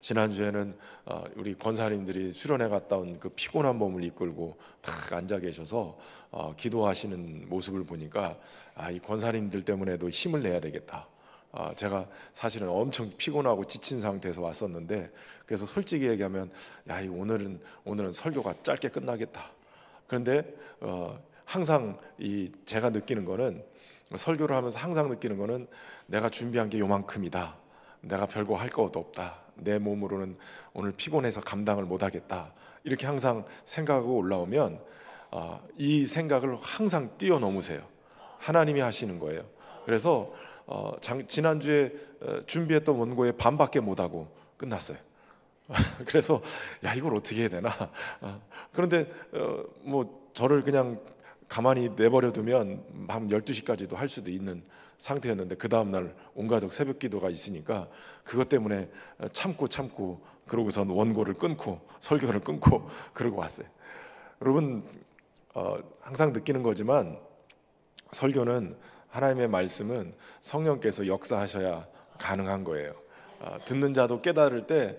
지난주에는 우리 권사님들이 수련회 갔다 온 그 피곤한 몸을 이끌고 딱 앉아 계셔서 기도하시는 모습을 보니까 이 권사님들 때문에도 힘을 내야 되겠다. 제가 사실은 엄청 피곤하고 지친 상태에서 왔었는데, 그래서 솔직히 얘기하면 오늘은 설교가 짧게 끝나겠다. 그런데 항상 제가 느끼는 거는, 설교를 하면서 항상 느끼는 거는, 내가 준비한 게 요만큼이다. 내가 별거 할 것도 없다. 내 몸으로는 오늘 피곤해서 감당을 못하겠다. 이렇게 항상 생각하고 올라오면 이 생각을 항상 뛰어넘으세요. 하나님이 하시는 거예요. 그래서 지난주에 준비했던 원고의 반밖에 못하고 끝났어요. 그래서 이걸 어떻게 해야 되나. 그런데 저를 그냥 가만히 내버려 두면 밤 12시까지도 할 수도 있는 상태였는데, 그 다음날 온가족 새벽 기도가 있으니까 그것 때문에 참고 그러고선 원고를 끊고 설교를 끊고 그러고 왔어요. 여러분, 항상 느끼는 거지만 설교는, 하나님의 말씀은 성령께서 역사하셔야 가능한 거예요. 듣는 자도 깨달을 때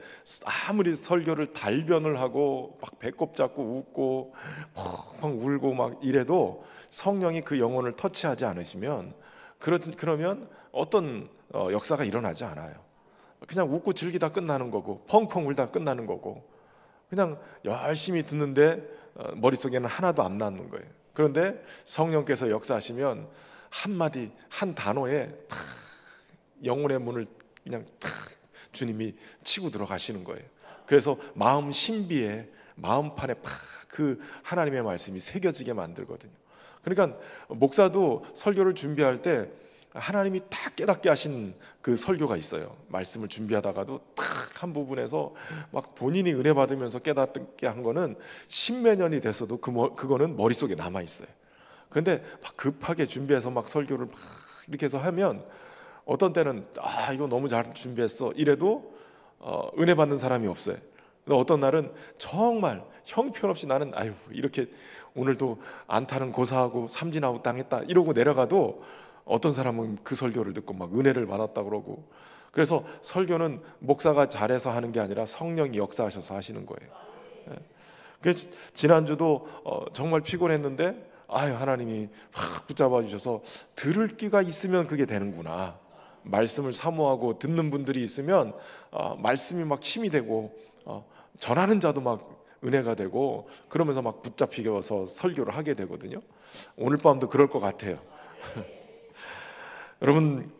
아무리 설교를 달변을 하고 막 배꼽 잡고 웃고 펑펑 울고 막 이래도 성령이 그 영혼을 터치하지 않으시면, 그러면 어떤 역사가 일어나지 않아요. 그냥 웃고 즐기다 끝나는 거고, 펑펑 울다 끝나는 거고, 그냥 열심히 듣는데 머릿속에는 하나도 안 남는 거예요. 그런데 성령께서 역사하시면 한마디 한 단어에 탁 영혼의 문을 그냥 탁 주님이 치고 들어가시는 거예요. 그래서 마음 신비에, 마음판에 팍 그 하나님의 말씀이 새겨지게 만들거든요. 그러니까 목사도 설교를 준비할 때 하나님이 딱 깨닫게 하신 그 설교가 있어요. 말씀을 준비하다가도 딱 한 부분에서 막 본인이 은혜 받으면서 깨닫게 한 거는 십몇 년이 됐어도 그거는 머릿속에 남아 있어요. 그런데 막 급하게 준비해서 막 설교를 막 이렇게 해서 하면, 어떤 때는 이거 너무 잘 준비했어 이래도 은혜 받는 사람이 없어요. 어떤 날은 정말 형편없이 나는 이렇게 오늘도 안타는 고사하고 삼진아웃 당했다 이러고 내려가도, 어떤 사람은 그 설교를 듣고 막 은혜를 받았다 그러고. 그래서 설교는 목사가 잘해서 하는 게 아니라 성령이 역사하셔서 하시는 거예요. 그래서 지난주도 정말 피곤했는데 하나님이 확 붙잡아 주셔서, 들을 귀가 있으면 그게 되는구나. 말씀을 사모하고 듣는 분들이 있으면 말씀이 막 힘이 되고 전하는 자도 막 은혜가 되고, 그러면서 막 붙잡히겨서 설교를 하게 되거든요. 오늘 밤도 그럴 것 같아요. 여러분,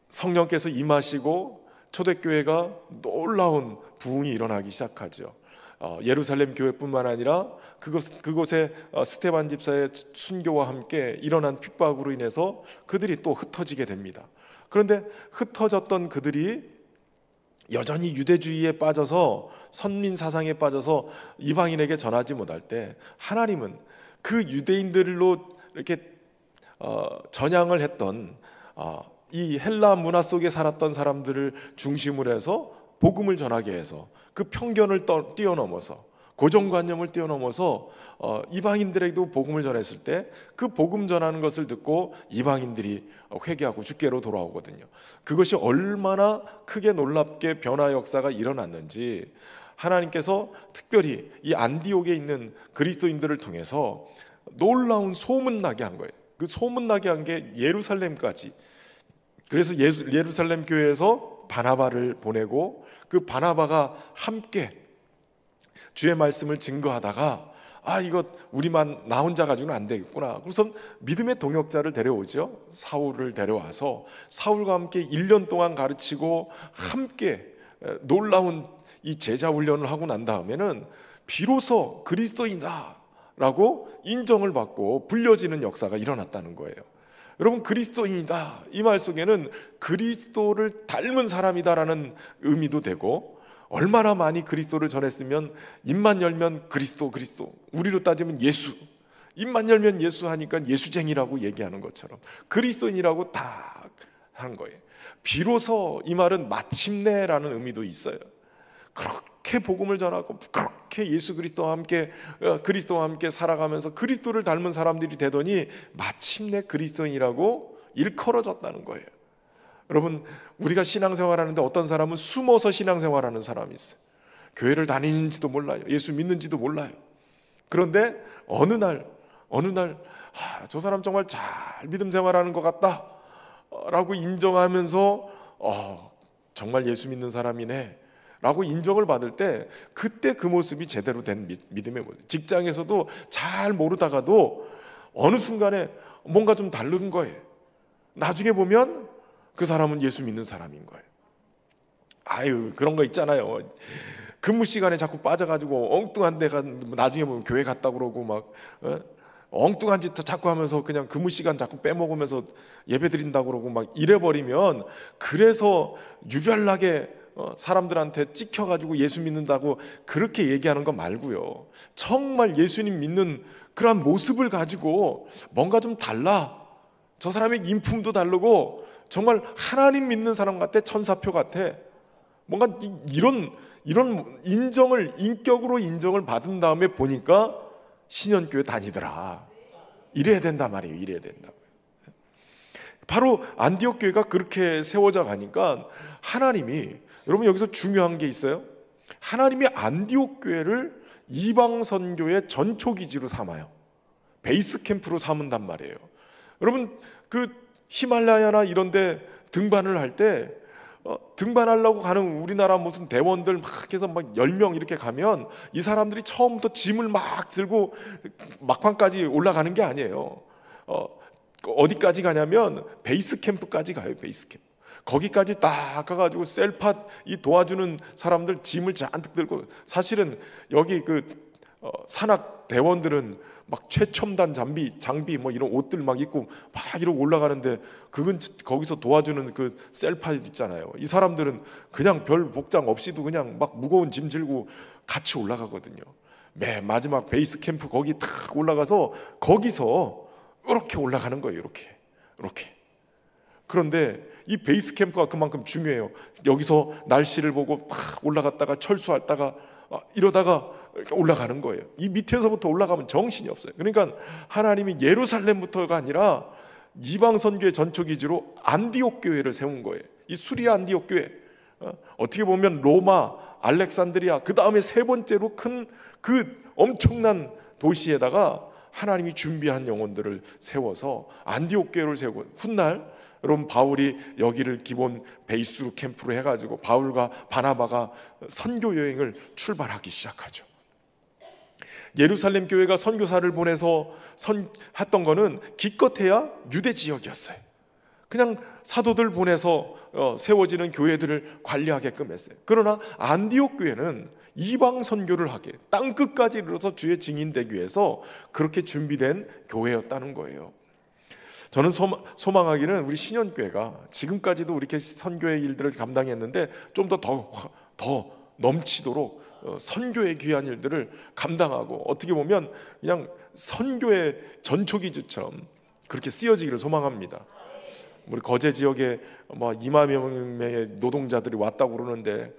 성령께서 임하시고 초대교회가 놀라운 부흥이 일어나기 시작하죠. 예루살렘 교회뿐만 아니라 그곳에 스데반 집사의 순교와 함께 일어난 핍박으로 인해서 그들이 또 흩어지게 됩니다. 그런데 흩어졌던 그들이 여전히 유대주의에 빠져서, 선민 사상에 빠져서 이방인에게 전하지 못할 때, 하나님은 그 유대인들로 이렇게 전향을 했던 이 헬라 문화 속에 살았던 사람들을 중심으로 해서 복음을 전하게 해서, 그 편견을 뛰어넘어서, 고정관념을 뛰어넘어서 이방인들에게도 복음을 전했을 때, 그 복음 전하는 것을 듣고 이방인들이 회개하고 주께로 돌아오거든요. 그것이 얼마나 크게 놀랍게 변화 역사가 일어났는지, 하나님께서 특별히 이 안디옥에 있는 그리스도인들을 통해서 놀라운 소문나게 한 거예요. 그 소문나게 한 게 예루살렘까지. 그래서 예루살렘 교회에서 바나바를 보내고, 그 바나바가 함께 주의 말씀을 증거하다가, 이거 우리만 나 혼자 가지고는 안 되겠구나. 그래서 믿음의 동역자를 데려오죠. 사울을 데려와서 사울과 함께 1년 동안 가르치고 함께 놀라운 이 제자 훈련을 하고 난 다음에는 비로소 그리스도인이다 라고 인정을 받고 불려지는 역사가 일어났다는 거예요. 여러분, 그리스도인이다 이 말 속에는 그리스도를 닮은 사람이다라는 의미도 되고, 얼마나 많이 그리스도를 전했으면 입만 열면 그리스도, 우리로 따지면 예수, 입만 열면 예수 하니까 예수쟁이라고 얘기하는 것처럼 그리스도인이라고 다 한 거예요. 비로소 이 말은 마침내라는 의미도 있어요. 그렇게 복음을 전하고 그렇게 예수 그리스도와 함께 살아가면서 그리스도를 닮은 사람들이 되더니 마침내 그리스도인이라고 일컬어졌다는 거예요. 여러분, 우리가 신앙생활하는데 어떤 사람은 숨어서 신앙생활하는 사람이 있어요. 교회를 다니는지도 몰라요. 예수 믿는지도 몰라요. 그런데 어느 날 저 사람 정말 잘 믿음 생활하는 것 같다 라고 인정하면서 정말 예수 믿는 사람이네 라고 인정을 받을 때, 그때 그 모습이 제대로 된 믿음의 모습. 직장에서도 잘 모르다가도 어느 순간에 뭔가 좀 다른 거예요. 나중에 보면 그 사람은 예수 믿는 사람인 거예요. 아유, 그런 거 있잖아요. 근무 시간에 자꾸 빠져가지고 엉뚱한 데가 나중에 보면 교회 갔다 그러고 막 엉뚱한 짓 자꾸 하면서 그냥 근무 시간 자꾸 빼먹으면서 예배 드린다고 그러고 막 이래버리면, 그래서 유별나게 사람들한테 찍혀가지고 예수 믿는다고 그렇게 얘기하는 거 말고요, 정말 예수님 믿는 그런 모습을 가지고 뭔가 좀 달라, 저 사람의 인품도 다르고 정말 하나님 믿는 사람 같아, 천사표 같아, 뭔가 이런 인정을, 인격으로 인정을 받은 다음에 보니까 신현교회 다니더라. 이래야 된단 말이에요. 이래야 된다고요. 바로 안디옥 교회가 그렇게 세워져 가니까 하나님이, 여러분 여기서 중요한 게 있어요. 하나님이 안디옥 교회를 이방 선교의 전초 기지로 삼아요. 베이스 캠프로 삼은단 말이에요. 여러분, 그 히말라야나 이런 데 등반을 할 때 등반하려고 가는 우리나라 무슨 대원들 막 해서 막 10명 이렇게 가면 이 사람들이 처음부터 짐을 막 들고 막판까지 올라가는 게 아니에요. 어디까지 가냐면 베이스 캠프까지 가요. 베이스 캠프. 거기까지 딱 가가지고 셀팟 이 도와주는 사람들 짐을 잔뜩 들고, 사실은 여기 그 산악 대원들은 막 최첨단 장비 뭐 이런 옷들 막 입고 막 이러고 올라가는데, 그건 거기서 도와주는 그 셀팟 있잖아요. 이 사람들은 그냥 별 복장 없이도 그냥 막 무거운 짐 들고 같이 올라가거든요. 맨 마지막 베이스 캠프 거기 딱 올라가서 거기서 이렇게 올라가는 거예요. 이렇게. 그런데 이 베이스 캠프가 그만큼 중요해요. 여기서 날씨를 보고 막 올라갔다가 철수했다가 이러다가 이렇게 올라가는 거예요. 이 밑에서부터 올라가면 정신이 없어요. 그러니까 하나님이 예루살렘부터가 아니라 이방 선교의 전초 기지로 안디옥 교회를 세운 거예요. 이 수리아 안디옥 교회, 어떻게 보면 로마, 알렉산드리아, 그 다음에 세 번째로 큰 그 엄청난 도시에다가 하나님이 준비한 영혼들을 세워서 안디옥 교회를 세우고, 훗날 여러분 바울이 여기를 기본 베이스로 캠프로 해가지고 바울과 바나바가 선교 여행을 출발하기 시작하죠. 예루살렘 교회가 선교사를 보내서 했던 거는 기껏해야 유대 지역이었어요. 그냥 사도들 보내서 세워지는 교회들을 관리하게끔 했어요. 그러나 안디옥 교회는 이방 선교를 하게, 땅 끝까지 이르러서 주의 증인 되기 위해서 그렇게 준비된 교회였다는 거예요. 저는 소망하기는 우리 신현교회가 지금까지도 이렇게 선교의 일들을 감당했는데 좀 더 넘치도록 선교의 귀한 일들을 감당하고, 어떻게 보면 그냥 선교의 전초기지처럼 그렇게 쓰여지기를 소망합니다. 우리 거제 지역에 뭐 2만 명의 노동자들이 왔다고 그러는데,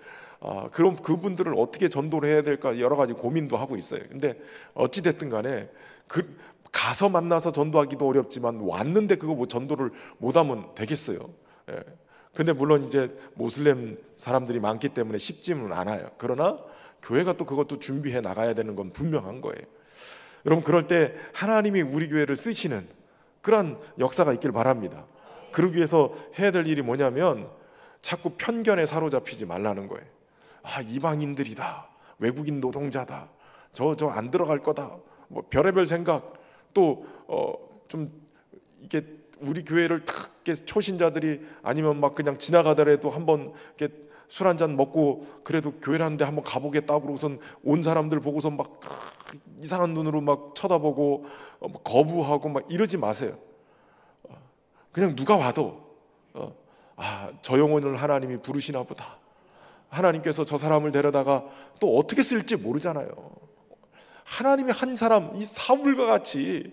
그럼 그분들을 어떻게 전도를 해야 될까 여러 가지 고민도 하고 있어요. 근데 어찌 됐든 간에 가서 만나서 전도하기도 어렵지만 왔는데 그거 뭐 전도를 못하면 되겠어요. 근데 물론 이제 모슬렘 사람들이 많기 때문에 쉽지는 않아요. 그러나 교회가 또 그것도 준비해 나가야 되는 건 분명한 거예요. 여러분, 그럴 때 하나님이 우리 교회를 쓰시는 그런 역사가 있길 바랍니다. 그러기 위해서 해야 될 일이 뭐냐면 자꾸 편견에 사로잡히지 말라는 거예요. 이방인들이다, 외국인 노동자다, 저 안 들어갈 거다, 뭐 별의별 생각, 또 좀 이게 우리 교회를 탁 초신자들이 아니면 막 그냥 지나가더라도 한번 이렇게 술 한잔 먹고 그래도 교회라는데 한번 가보겠다 그러고선 온 사람들 보고서 막 이상한 눈으로 막 쳐다보고 거부하고 막 이러지 마세요. 그냥 누가 와도 저 영혼을 하나님이 부르시나 보다, 하나님께서 저 사람을 데려다가 또 어떻게 쓸지 모르잖아요. 하나님이 한 사람, 이 사울과 같이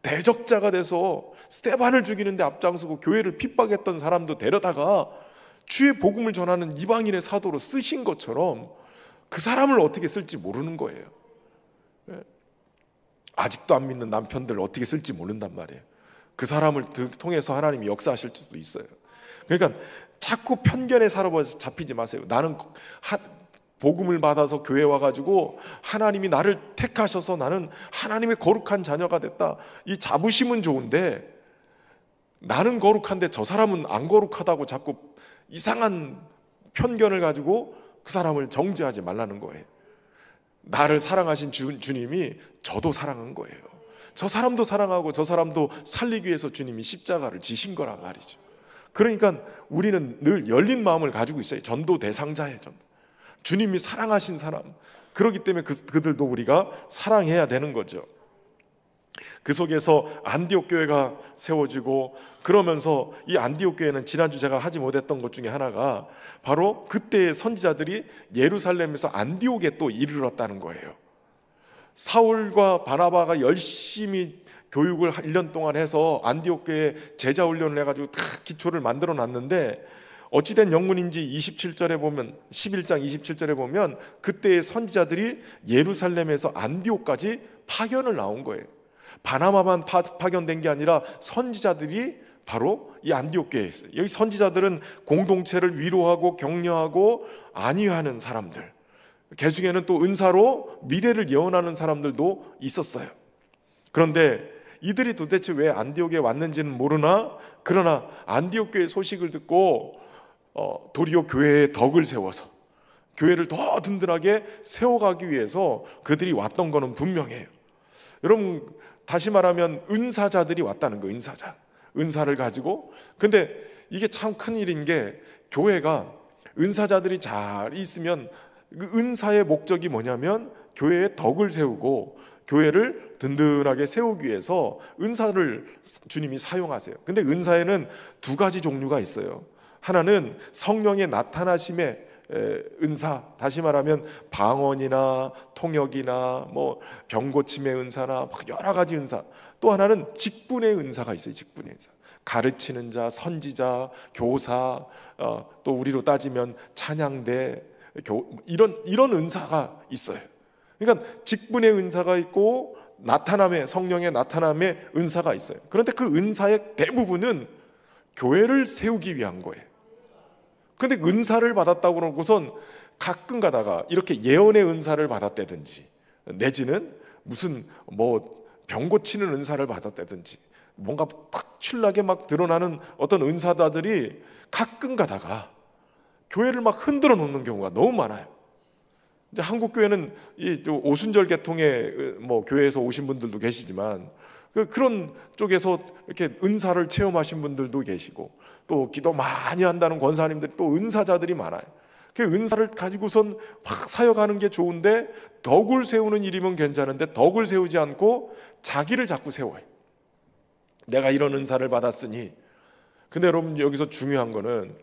대적자가 돼서 스데반을 죽이는데 앞장서고 교회를 핍박했던 사람도 데려다가 주의 복음을 전하는 이방인의 사도로 쓰신 것처럼 그 사람을 어떻게 쓸지 모르는 거예요. 아직도 안 믿는 남편들 어떻게 쓸지 모른단 말이에요. 그 사람을 통해서 하나님이 역사하실 수도 있어요. 그러니까 자꾸 편견에 사로잡히지 마세요. 나는 복음을 받아서 교회 와가지고 하나님이 나를 택하셔서 나는 하나님의 거룩한 자녀가 됐다. 이 자부심은 좋은데 나는 거룩한데 저 사람은 안 거룩하다고 자꾸 이상한 편견을 가지고 그 사람을 정죄하지 말라는 거예요. 나를 사랑하신 주님이 저도 사랑한 거예요. 저 사람도 사랑하고 저 사람도 살리기 위해서 주님이 십자가를 지신 거란 말이죠. 그러니까 우리는 늘 열린 마음을 가지고 있어요. 전도 대상자예요. 주님이 사랑하신 사람, 그렇기 때문에 그들도 우리가 사랑해야 되는 거죠. 그 속에서 안디옥 교회가 세워지고, 그러면서 이 안디옥 교회는 지난주 제가 하지 못했던 것 중에 하나가 바로 그때의 선지자들이 예루살렘에서 안디옥에 또 이르렀다는 거예요. 사울과 바나바가 열심히 교육을 1년 동안 해서 안디옥 교회에 제자 훈련을 해가지고 다 기초를 만들어 놨는데, 어찌된 영문인지 27절에 보면, 11장 27절에 보면 그때의 선지자들이 예루살렘에서 안디옥까지 파견을 나온 거예요. 바나바만 파견된 게 아니라 선지자들이 바로 이 안디옥 교회에 있어요. 여기 선지자들은 공동체를 위로하고 격려하고 안위하는 사람들, 그 중에는 또 은사로 미래를 예언하는 사람들도 있었어요. 그런데 이들이 도대체 왜 안디옥에 왔는지는 모르나, 그러나 안디옥 교회 소식을 듣고 도리어 교회의 덕을 세워서 교회를 더 든든하게 세워가기 위해서 그들이 왔던 거는 분명해요. 여러분, 다시 말하면 은사자들이 왔다는 거예요. 은사를 가지고. 근데 이게 참 큰일인 게, 교회가 은사자들이 잘 있으면 그 은사의 목적이 뭐냐면 교회의 덕을 세우고 교회를 든든하게 세우기 위해서 은사를 주님이 사용하세요. 근데 은사에는 두 가지 종류가 있어요. 하나는 성령의 나타나심의 은사, 다시 말하면 방언이나 통역이나 뭐 병고침의 은사나 여러 가지 은사. 또 하나는 직분의 은사가 있어요. 직분의 은사. 가르치는 자, 선지자, 교사, 또 우리로 따지면 찬양대, 이런 은사가 있어요. 그러니까 직분의 은사가 있고 성령의 나타남의 은사가 있어요. 그런데 그 은사의 대부분은 교회를 세우기 위한 거예요. 근데 은사를 받았다고 그러고선 가끔 가다가 이렇게 예언의 은사를 받았다든지, 내지는 무슨 뭐 병 고치는 은사를 받았다든지, 뭔가 탁출나게 막 드러나는 어떤 은사자들이 가끔 가다가 교회를 막 흔들어 놓는 경우가 너무 많아요. 이제 한국 교회는 이 오순절 계통의 뭐 교회에서 오신 분들도 계시지만, 그런 쪽에서 이렇게 은사를 체험하신 분들도 계시고, 또 기도 많이 한다는 권사님들이 또 은사자들이 많아요. 그 은사를 가지고선 막 사역하는 게 좋은데, 덕을 세우는 일이면 괜찮은데 덕을 세우지 않고 자기를 자꾸 세워요. 내가 이런 은사를 받았으니. 근데 여러분, 여기서 중요한 거는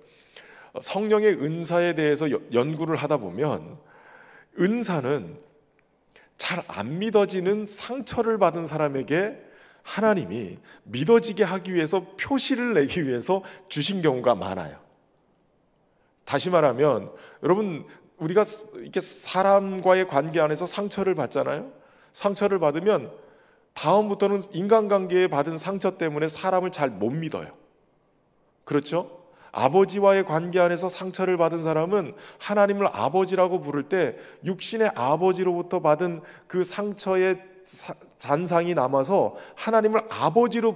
성령의 은사에 대해서 연구를 하다 보면, 은사는 잘 안 믿어지는 상처를 받은 사람에게 하나님이 믿어지게 하기 위해서, 표시를 내기 위해서 주신 경우가 많아요. 다시 말하면, 여러분, 우리가 이렇게 사람과의 관계 안에서 상처를 받잖아요. 상처를 받으면 다음부터는 인간관계에 받은 상처 때문에 사람을 잘 못 믿어요. 그렇죠? 아버지와의 관계 안에서 상처를 받은 사람은 하나님을 아버지라고 부를 때 육신의 아버지로부터 받은 그 상처의 잔상이 남아서 하나님을 아버지로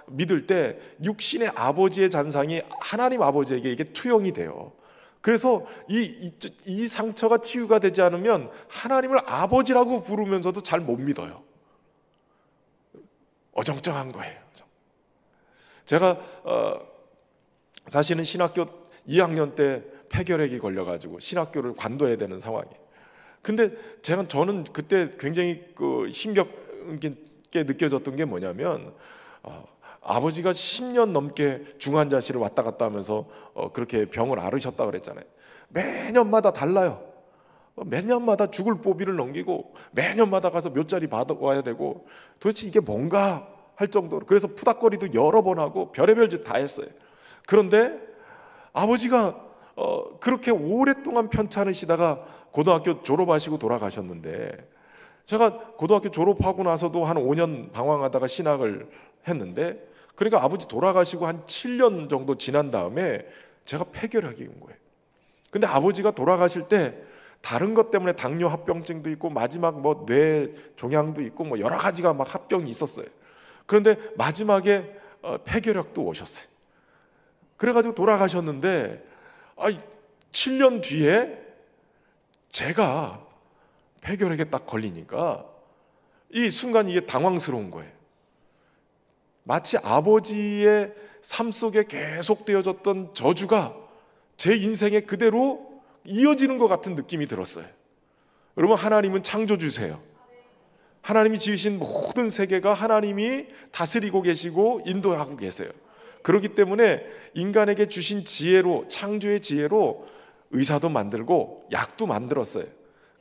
믿을 때 육신의 아버지의 잔상이 하나님 아버지에게 이게 투영이 돼요. 그래서 이 상처가 치유가 되지 않으면 하나님을 아버지라고 부르면서도 잘 못 믿어요. 어정쩡한 거예요. 제가 사실은 신학교 2학년 때 폐결핵이 걸려가지고 신학교를 관둬야 되는 상황이에요. 근데 저는 그때 굉장히 힘겹게 느껴졌던 게 뭐냐면, 아버지가 10년 넘게 중환자실을 왔다 갔다 하면서 그렇게 병을 앓으셨다고 그랬잖아요. 매년마다 달라요. 매년마다 죽을 보비를 넘기고 매년마다 가서 몇 자리 받아와야 되고, 도대체 이게 뭔가 할 정도로, 그래서 푸닥거리도 여러 번 하고 별의별 짓 다 했어요. 그런데 아버지가 그렇게 오랫동안 편찮으시다가 고등학교 졸업하시고 돌아가셨는데, 제가 고등학교 졸업하고 나서도 한 5년 방황하다가 신학을 했는데, 그러니까 아버지 돌아가시고 한 7년 정도 지난 다음에 제가 폐결핵이 온 거예요. 근데 아버지가 돌아가실 때 다른 것 때문에 당뇨 합병증도 있고 마지막 뭐 뇌 종양도 있고 뭐 여러 가지가 막 합병이 있었어요. 그런데 마지막에 폐결핵도 오셨어요. 그래가지고 돌아가셨는데 7년 뒤에 제가 폐결핵에 딱 걸리니까 이 순간 이게 당황스러운 거예요. 마치 아버지의 삶 속에 계속되어졌던 저주가 제 인생에 그대로 이어지는 것 같은 느낌이 들었어요. 여러분, 하나님은 창조주세요. 하나님이 지으신 모든 세계가 하나님이 다스리고 계시고 인도하고 계세요. 그렇기 때문에 인간에게 주신 지혜로, 창조의 지혜로 의사도 만들고 약도 만들었어요.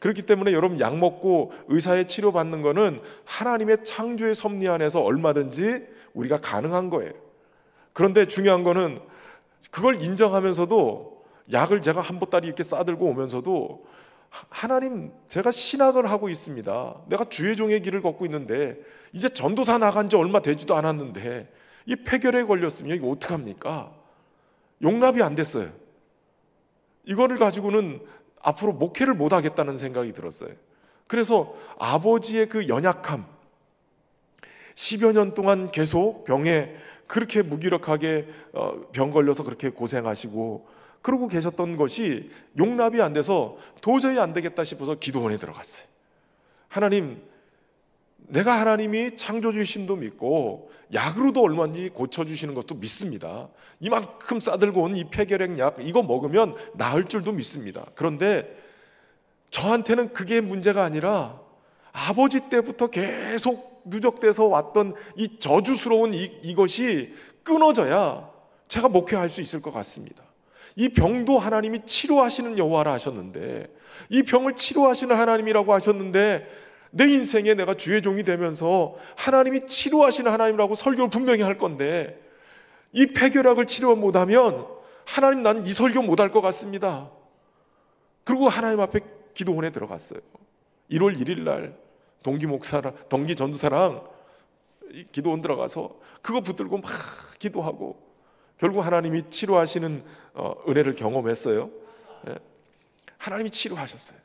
그렇기 때문에 여러분, 약 먹고 의사의 치료받는 거는 하나님의 창조의 섭리 안에서 얼마든지 우리가 가능한 거예요. 그런데 중요한 거는 그걸 인정하면서도 약을 제가 한 보따리 이렇게 싸들고 오면서도 하나님, 제가 신학을 하고 있습니다. 내가 주의 종의 길을 걷고 있는데 이제 전도사 나간 지 얼마 되지도 않았는데 이 폐결에 걸렸으면 이거 어떡합니까? 용납이 안 됐어요. 이거를 가지고는 앞으로 목회를 못 하겠다는 생각이 들었어요. 그래서 아버지의 그 연약함, 10여 년 동안 계속 병에 그렇게 무기력하게 병 걸려서 그렇게 고생하시고 그러고 계셨던 것이 용납이 안 돼서 도저히 안 되겠다 싶어서 기도원에 들어갔어요. 하나님, 내가 하나님이 창조주심도 믿고 약으로도 얼마든지 고쳐주시는 것도 믿습니다. 이만큼 싸들고 온 이 폐결핵 약, 이거 먹으면 나을 줄도 믿습니다. 그런데 저한테는 그게 문제가 아니라 아버지 때부터 계속 누적돼서 왔던 이 저주스러운 이것이 끊어져야 제가 목회할 수 있을 것 같습니다. 이 병도 하나님이 치료하시는 여호와라 하셨는데, 이 병을 치료하시는 하나님이라고 하셨는데, 내 인생에 내가 주의 종이 되면서 하나님이 치료하시는 하나님이라고 설교를 분명히 할 건데, 이 폐결핵을 치료 못하면 하나님, 난 이 설교 못할 것 같습니다. 그리고 하나님 앞에 기도원에 들어갔어요. 1월 1일 날 동기 전도사랑 기도원 들어가서 그거 붙들고 막 기도하고 결국 하나님이 치료하시는 은혜를 경험했어요. 하나님이 치료하셨어요.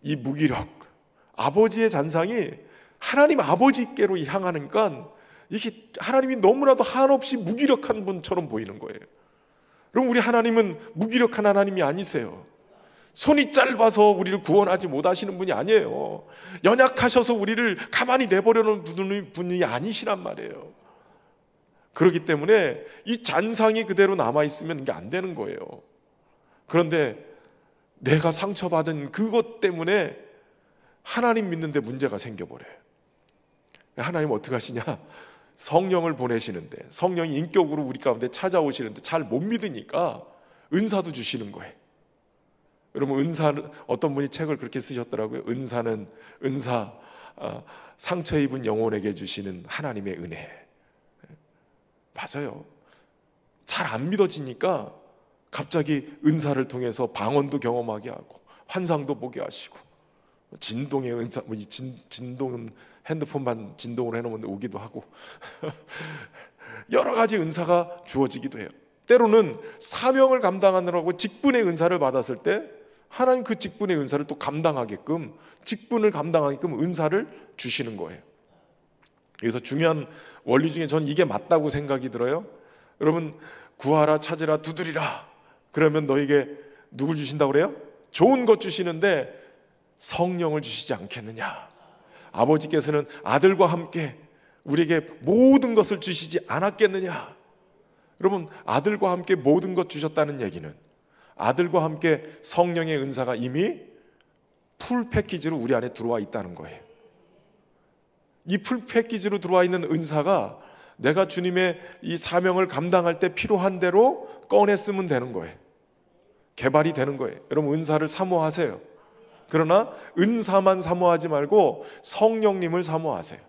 이 무기력, 아버지의 잔상이 하나님 아버지께로 향하니까 이게 하나님이 너무나도 한없이 무기력한 분처럼 보이는 거예요. 그럼 우리 하나님은 무기력한 하나님이 아니세요. 손이 짧아서 우리를 구원하지 못하시는 분이 아니에요. 연약하셔서 우리를 가만히 내버려놓는 분이 아니시란 말이에요. 그렇기 때문에 이 잔상이 그대로 남아있으면 이게 안 되는 거예요. 그런데 내가 상처받은 그것 때문에 하나님 믿는데 문제가 생겨버려요. 하나님 어떻게 하시냐? 성령을 보내시는데, 성령이 인격으로 우리 가운데 찾아오시는데 잘 못 믿으니까 은사도 주시는 거예요. 여러분, 은사는, 어떤 분이 책을 그렇게 쓰셨더라고요. 은사는 상처 입은 영혼에게 주시는 하나님의 은혜. 맞아요. 잘 안 믿어지니까 갑자기 은사를 통해서 방언도 경험하게 하고 환상도 보게 하시고, 진동의 은사, 진동은 핸드폰만 진동을 해놓으면 오기도 하고 여러 가지 은사가 주어지기도 해요. 때로는 사명을 감당하느라고 직분의 은사를 받았을 때 하나님 그 직분의 은사를 또 감당하게끔, 직분을 감당하게끔 은사를 주시는 거예요. 그래서 중요한 원리 중에 저는 이게 맞다고 생각이 들어요. 여러분, 구하라, 찾으라, 두드리라. 그러면 너에게 누굴 주신다고 그래요? 좋은 것 주시는데 성령을 주시지 않겠느냐. 아버지께서는 아들과 함께 우리에게 모든 것을 주시지 않았겠느냐. 여러분, 아들과 함께 모든 것 주셨다는 얘기는 아들과 함께 성령의 은사가 이미 풀 패키지로 우리 안에 들어와 있다는 거예요. 이 풀 패키지로 들어와 있는 은사가 내가 주님의 이 사명을 감당할 때 필요한 대로 꺼내 쓰면 되는 거예요. 개발이 되는 거예요. 여러분, 은사를 사모하세요. 그러나 은사만 사모하지 말고 성령님을 사모하세요.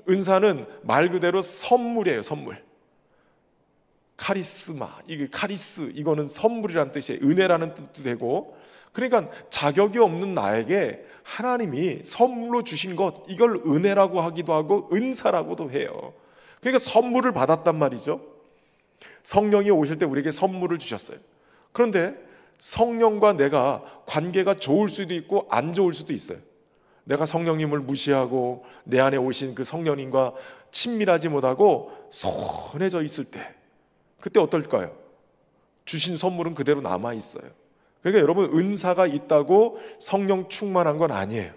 은사는 말 그대로 선물이에요. 선물. 카리스마, 이게 카리스, 이거는 선물이라는 뜻이에요. 은혜라는 뜻도 되고, 그러니까 자격이 없는 나에게 하나님이 선물로 주신 것, 이걸 은혜라고 하기도 하고 은사라고도 해요. 그러니까 선물을 받았단 말이죠. 성령이 오실 때 우리에게 선물을 주셨어요. 그런데 성령과 내가 관계가 좋을 수도 있고 안 좋을 수도 있어요. 내가 성령님을 무시하고 내 안에 오신 그 성령님과 친밀하지 못하고 소원해져 있을 때, 그때 어떨까요? 주신 선물은 그대로 남아 있어요. 그러니까 여러분, 은사가 있다고 성령 충만한 건 아니에요.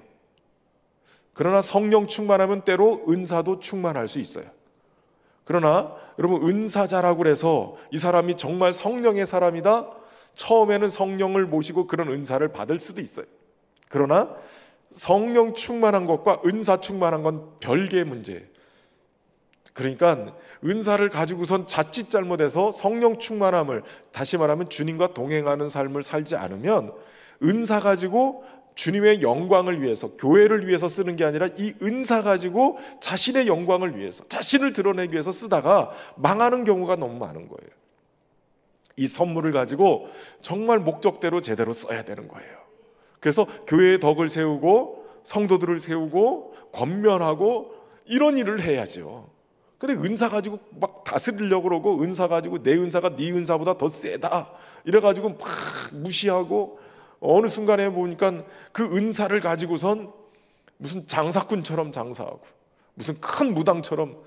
그러나 성령 충만하면 때로 은사도 충만할 수 있어요. 그러나 여러분, 은사자라고 해서 이 사람이 정말 성령의 사람이다, 처음에는 성령을 모시고 그런 은사를 받을 수도 있어요. 그러나 성령 충만한 것과 은사 충만한 건 별개의 문제예요. 그러니까 은사를 가지고선 자칫 잘못해서 성령 충만함을, 다시 말하면 주님과 동행하는 삶을 살지 않으면, 은사 가지고 주님의 영광을 위해서, 교회를 위해서 쓰는 게 아니라 이 은사 가지고 자신의 영광을 위해서, 자신을 드러내기 위해서 쓰다가 망하는 경우가 너무 많은 거예요. 이 선물을 가지고 정말 목적대로 제대로 써야 되는 거예요. 그래서 교회의 덕을 세우고 성도들을 세우고 권면하고 이런 일을 해야죠. 근데 은사 가지고 막 다스리려고 그러고, 은사 가지고 내 은사가 네 은사보다 더 세다 이래가지고 막 무시하고, 어느 순간에 보니까 그 은사를 가지고선 무슨 장사꾼처럼 장사하고, 무슨 큰 무당처럼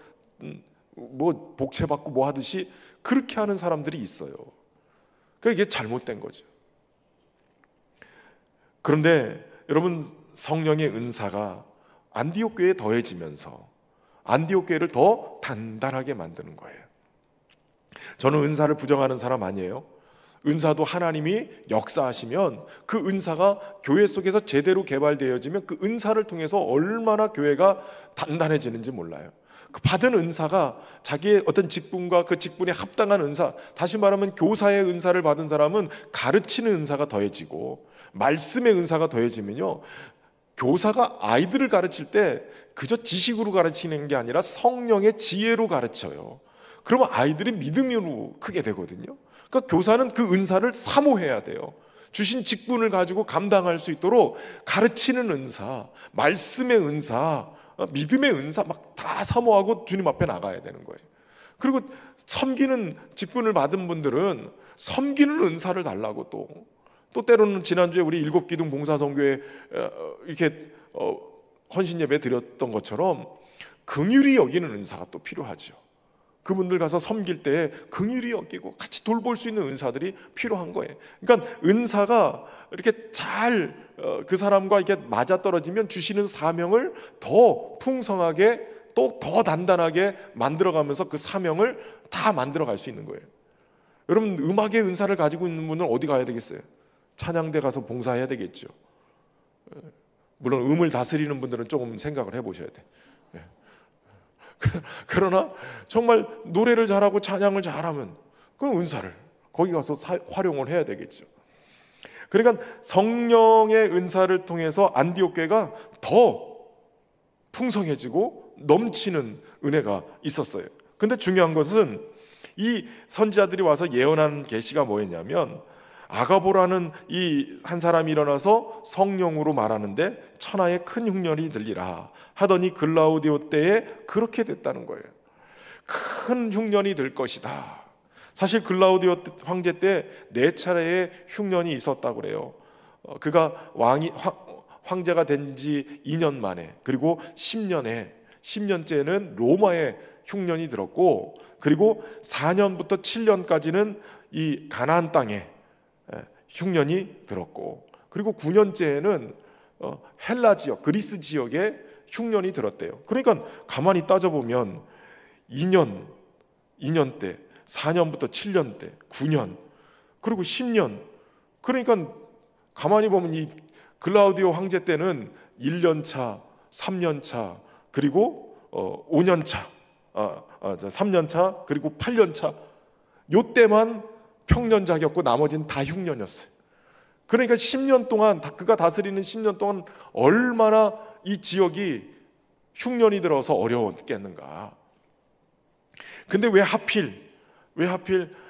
뭐 복채받고 뭐 하듯이 그렇게 하는 사람들이 있어요. 그러니까 이게 잘못된 거죠. 그런데 여러분, 성령의 은사가 안디옥 교회에 더해지면서 안디옥 교회를 더 단단하게 만드는 거예요. 저는 은사를 부정하는 사람 아니에요. 은사도 하나님이 역사하시면 그 은사가 교회 속에서 제대로 개발되어지면 그 은사를 통해서 얼마나 교회가 단단해지는지 몰라요. 그 받은 은사가 자기의 어떤 직분과 그 직분에 합당한 은사, 다시 말하면 교사의 은사를 받은 사람은 가르치는 은사가 더해지고 말씀의 은사가 더해지면요, 교사가 아이들을 가르칠 때 그저 지식으로 가르치는 게 아니라 성령의 지혜로 가르쳐요. 그러면 아이들이 믿음으로 크게 되거든요. 그러니까 교사는 그 은사를 사모해야 돼요. 주신 직분을 가지고 감당할 수 있도록 가르치는 은사, 말씀의 은사, 믿음의 은사 막 다 사모하고 주님 앞에 나가야 되는 거예요. 그리고 섬기는 직분을 받은 분들은 섬기는 은사를 달라고 또 때로는, 지난주에 우리 일곱 기둥 봉사선교회 이렇게 헌신 예배 드렸던 것처럼 긍휼히 여기는 은사가 또 필요하죠. 그분들 가서 섬길 때 긍휼히 여기고 같이 돌볼 수 있는 은사들이 필요한 거예요. 그러니까 은사가 이렇게 잘 그 사람과 이렇게 맞아떨어지면 주시는 사명을 더 풍성하게 또 더 단단하게 만들어가면서 그 사명을 다 만들어갈 수 있는 거예요. 여러분, 음악의 은사를 가지고 있는 분은 어디 가야 되겠어요? 찬양대 가서 봉사해야 되겠죠. 물론 음을 다스리는 분들은 조금 생각을 해보셔야 돼. 그러나 정말 노래를 잘하고 찬양을 잘하면 그럼 은사를 거기 가서 활용을 해야 되겠죠. 그러니까 성령의 은사를 통해서 안디옥 교회가 더 풍성해지고 넘치는 은혜가 있었어요. 근데 중요한 것은 이 선지자들이 와서 예언하는 계시가 뭐였냐면, 아가보라는 이 한 사람이 일어나서 성령으로 말하는데 천하에 큰 흉년이 들리라 하더니 글라우디오 때에 그렇게 됐다는 거예요. 큰 흉년이 들 것이다. 사실 글라우디오 황제 때 4차례의 흉년이 있었다고 그래요. 그가 황제가 된 지 2년 만에, 그리고 10년째는 로마의 흉년이 들었고, 그리고 4년부터 7년까지는 이 가나안 땅에 흉년이 들었고, 그리고 9년째에는 헬라 지역, 그리스 지역에 흉년이 들었대요. 그러니까 가만히 따져보면 2년 때, 4년부터 7년 때, 9년, 그리고 10년. 그러니까 가만히 보면 이 글라우디오 황제 때는 1년 차, 3년 차, 그리고 5년 차, 3년 차, 그리고 8년 차. 요때만 평년자였고 나머지는 다 흉년이었어요. 그러니까 10년 동안, 그가 다스리는 10년 동안 얼마나 이 지역이 흉년이 들어서 어려웠겠는가. 근데 왜 하필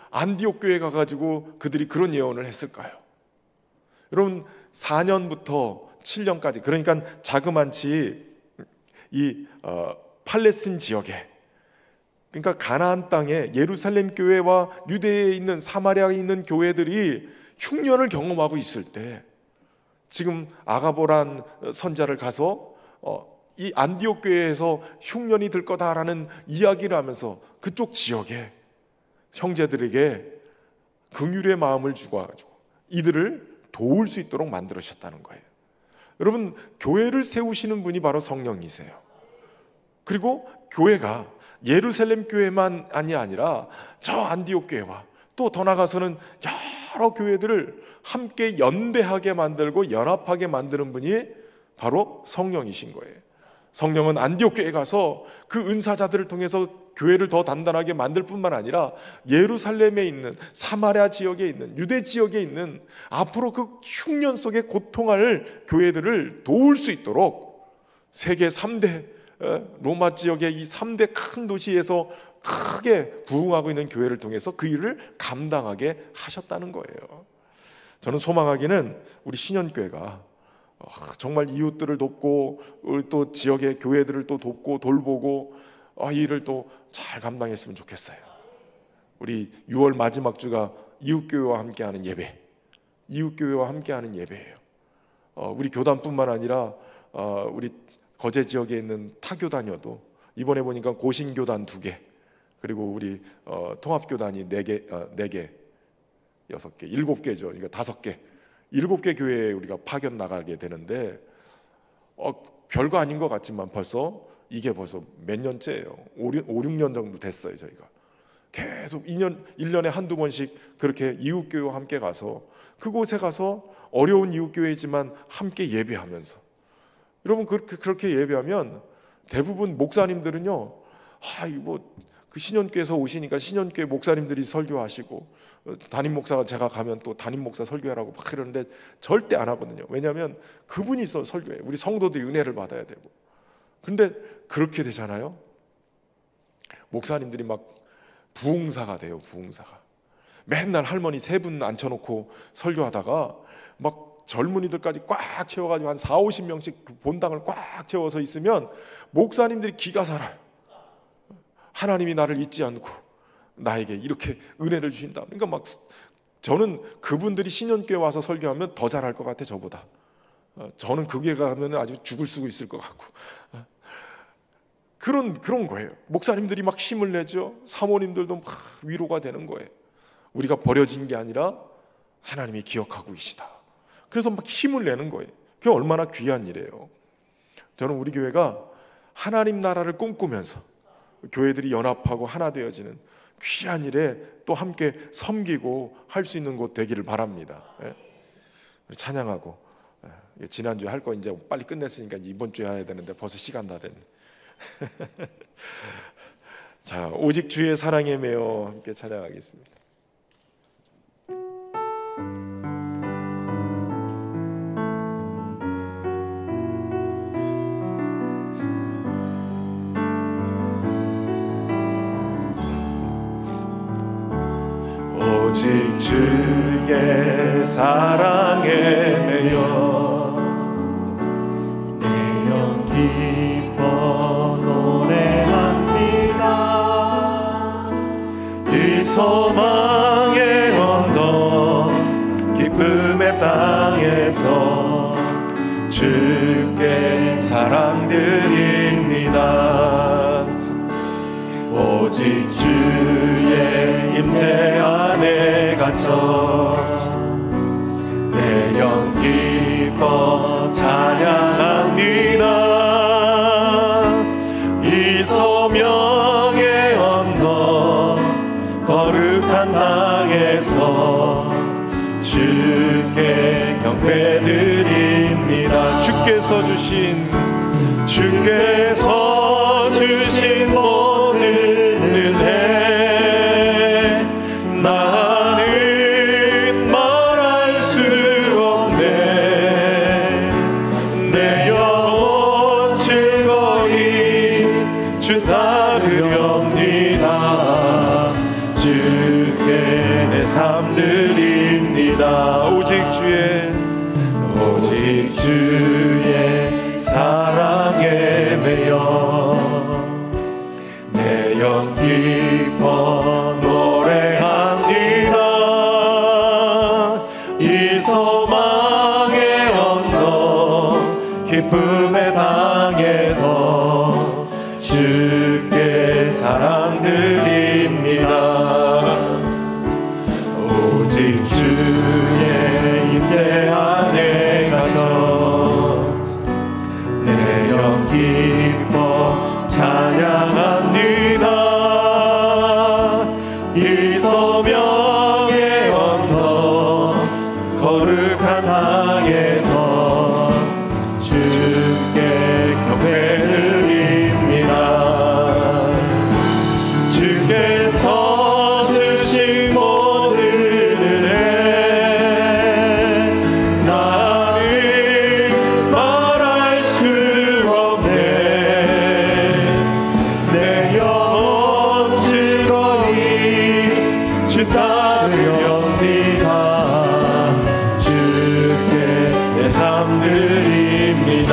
안디옥 교회 가가지고 그들이 그런 예언을 했을까요? 여러분, 4년부터 7년까지, 그러니까 자그만치 이 팔레스틴 지역에 그러니까 가나안 땅에 예루살렘 교회와 유대에 있는 사마리아에 있는 교회들이 흉년을 경험하고 있을 때 지금 아가보란 선자를 가서 이 안디옥 교회에서 흉년이 들 거다라는 이야기를 하면서 그쪽 지역에 형제들에게 긍휼의 마음을 주고가지고 이들을 도울 수 있도록 만들으셨다는 거예요. 여러분, 교회를 세우시는 분이 바로 성령이세요. 그리고 교회가 예루살렘 교회만이 아니라 저 안디옥 교회와 또 더 나아가서는 여러 교회들을 함께 연대하게 만들고 연합하게 만드는 분이 바로 성령이신 거예요. 성령은 안디옥 교회에 가서 그 은사자들을 통해서 교회를 더 단단하게 만들 뿐만 아니라 예루살렘에 있는 사마리아 지역에 있는 유대 지역에 있는 앞으로 그 흉년 속에 고통할 교회들을 도울 수 있도록 세계 3대 로마 지역의 이 3대 큰 도시에서 크게 부흥하고 있는 교회를 통해서 그 일을 감당하게 하셨다는 거예요. 저는 소망하기는 우리 신현교회가 정말 이웃들을 돕고 또 지역의 교회들을 또 돕고 돌보고 이 일을 또 잘 감당했으면 좋겠어요. 우리 6월 마지막 주가 이웃교회와 함께하는 예배, 이웃교회와 함께하는 예배예요. 우리 교단뿐만 아니라 우리 거제 지역에 있는 타교단이어도 이번에 보니까 고신교단 2개, 그리고 우리 통합교단이 4개, 6개, 7개죠. 그러니까 5개, 7개 교회에 우리가 파견 나가게 되는데 별거 아닌 것 같지만 이게 벌써 몇 년째예요. 5, 6년 정도 됐어요. 저희가 계속 1년에 한두 번씩 그렇게 이웃교회와 함께 가서 그곳에 가서 어려운 이웃교회지만 함께 예배하면서, 여러분 그렇게 예배하면 대부분 목사님들은요, 그 신현교회에서 오시니까 신현교회 목사님들이 설교하시고 담임 목사가 제가 가면 또 담임 목사 설교하라고 막 그러는데 절대 안 하거든요. 왜냐하면 그분이 설교해. 우리 성도들이 은혜를 받아야 되고. 근데 그렇게 되잖아요. 목사님들이 막 부흥사가 돼요. 부흥사가 맨날 할머니 3분 앉혀놓고 설교하다가 막 젊은이들까지 꽉 채워가지고 한 4, 50명씩 본당을 꽉 채워서 있으면 목사님들이 기가 살아요. 하나님이 나를 잊지 않고 나에게 이렇게 은혜를 주신다. 그러니까 막 저는 그분들이 신현교회 와서 설교하면 더 잘할 것 같아, 저보다. 저는 그 교회 가면 아주 죽을 쓰고 있을 것 같고. 그런 거예요. 목사님들이 막 힘을 내죠. 사모님들도 막 위로가 되는 거예요. 우리가 버려진 게 아니라 하나님이 기억하고 계시다. 그래서 막 힘을 내는 거예요. 그게 얼마나 귀한 일이에요. 저는 우리 교회가 하나님 나라를 꿈꾸면서 교회들이 연합하고 하나 되어지는 귀한 일에 또 함께 섬기고 할 수 있는 곳 되기를 바랍니다. 찬양하고, 지난주에 할 거 이제 빨리 끝냈으니까 이번 주에 해야 되는데 벌써 시간 다 됐네. 자, 오직 주의 사랑에 매여 함께 찬양하겠습니다. 오직 주의 사랑에 매여 내 영 기뻐 노래합니다. 이 소망의 언덕 기쁨의 땅에서 주께 사랑 드립니다. 오직 주의 임재 안에 갇혀 내 영 기뻐 찬양합니다. 이 소명의 언덕 거룩한 땅에서 주께 경배드립니다. 주께서 주신 모든 은혜 나는 말할 수 없네. 내 영혼 즐거이 주 따르렵니다. 주께 내 삶 드립니다. 오직 주의 사랑에 매여 내 영 기쁨의 당에서 주께 사랑드립니다. 오직 주의 임재 안에 갇혀 내 영 기뻐 찬양합니다. 이 소명의 언덕 거룩한 땅에서 주께 경배드립니다. 주께서 주신 모든 은혜 나는 말할 수 없네. 내 영혼 즐거이 주 따르렵니다. 주께 내 삶 드립니다.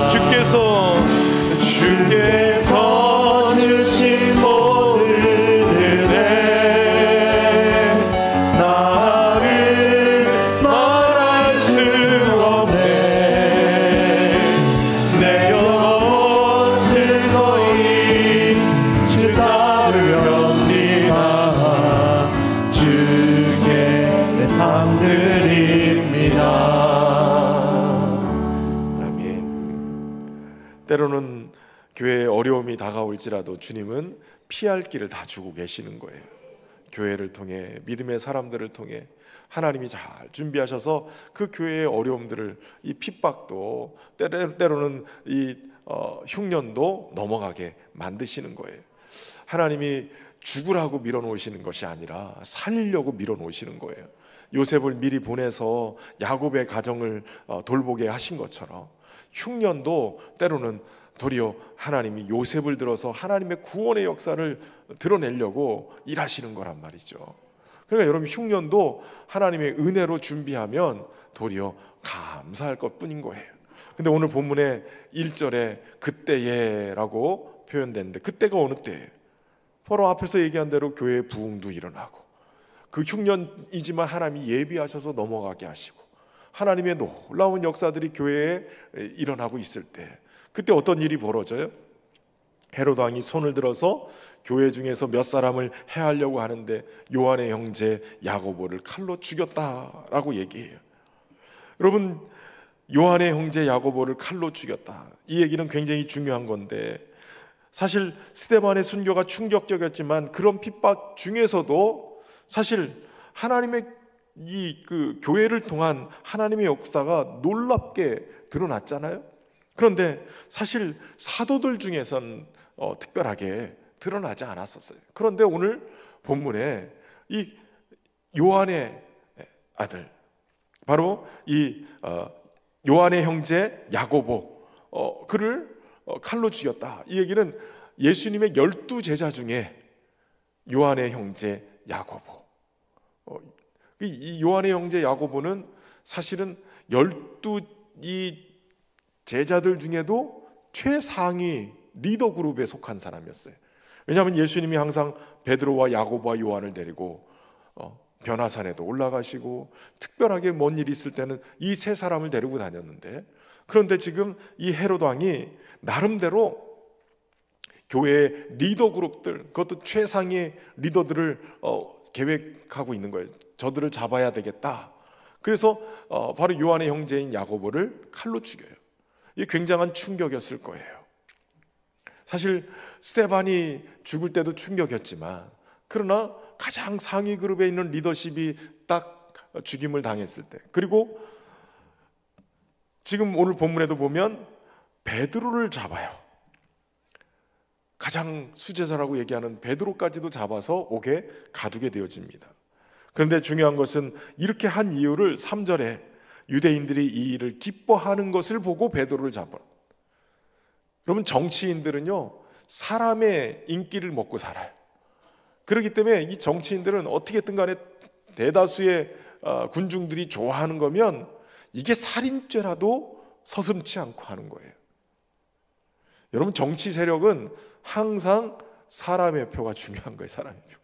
주께서 주신 모든 은혜 나는 말할 수 없네. 내 영혼 즐거이 주 따르렵니다. 주께 내 삶 드립니다. 때로는 교회에 어려움이 다가올지라도 주님은 피할 길을 다 주고 계시는 거예요. 교회를 통해, 믿음의 사람들을 통해 하나님이 잘 준비하셔서 그 교회의 어려움들을, 이 핍박도 때로는 이 흉년도 넘어가게 만드시는 거예요. 하나님이 죽으라고 밀어놓으시는 것이 아니라 살리려고 밀어놓으시는 거예요. 요셉을 미리 보내서 야곱의 가정을 돌보게 하신 것처럼 흉년도 때로는 도리어 하나님이 요셉을 들어서 하나님의 구원의 역사를 드러내려고 일하시는 거란 말이죠. 그러니까 여러분, 흉년도 하나님의 은혜로 준비하면 도리어 감사할 것뿐인 거예요. 근데 오늘 본문의 1절에 그때에라고 표현됐는데, 그때가 어느 때예요? 바로 앞에서 얘기한 대로 교회의 부흥도 일어나고, 그 흉년이지만 하나님이 예비하셔서 넘어가게 하시고, 하나님의 놀라운 역사들이 교회에 일어나고 있을 때, 그때 어떤 일이 벌어져요? 헤롯 왕이 손을 들어서 교회 중에서 몇 사람을 해하려고 하는데 요한의 형제 야고보를 칼로 죽였다라고 얘기해요. 여러분, 요한의 형제 야고보를 칼로 죽였다, 이 얘기는 굉장히 중요한 건데, 사실 스데반의 순교가 충격적이었지만 그런 핍박 중에서도 사실 하나님의 그 교회를 통한 하나님의 역사가 놀랍게 드러났잖아요. 그런데 사실 사도들 중에선 특별하게 드러나지 않았었어요. 그런데 오늘 본문에 이 요한의 아들, 바로 이 요한의 형제 야고보, 그를 칼로 죽였다, 이 얘기는 예수님의 12제자 중에 요한의 형제 야고보, 이 요한의 형제 야고보는 사실은 12이 제자들 중에도 최상위 리더 그룹에 속한 사람이었어요. 왜냐하면 예수님이 항상 베드로와 야고보와 요한을 데리고 변화산에도 올라가시고, 특별하게 뭔 일이 있을 때는 이 세 사람을 데리고 다녔는데, 그런데 지금 이 헤롯 왕이 나름대로 교회의 리더 그룹들, 그것도 최상의 리더들을 계획하고 있는 거예요. 저들을 잡아야 되겠다. 그래서 바로 요한의 형제인 야고보를 칼로 죽여요. 이게 굉장한 충격이었을 거예요. 사실 스데반이 죽을 때도 충격이었지만, 그러나 가장 상위 그룹에 있는 리더십이 딱 죽임을 당했을 때, 그리고 지금 오늘 본문에도 보면 베드로를 잡아요. 가장 수제자라고 얘기하는 베드로까지도 잡아서 옥에 가두게 되어집니다. 그런데 중요한 것은 이렇게 한 이유를 3절에 유대인들이 이 일을 기뻐하는 것을 보고 베드로를 잡아. 여러분, 정치인들은요, 사람의 인기를 먹고 살아요. 그렇기 때문에 이 정치인들은 어떻게든 간에 대다수의 군중들이 좋아하는 거면 이게 살인죄라도 서슴지 않고 하는 거예요. 여러분, 정치 세력은 항상 사람의 표가 중요한 거예요. 사람의 표.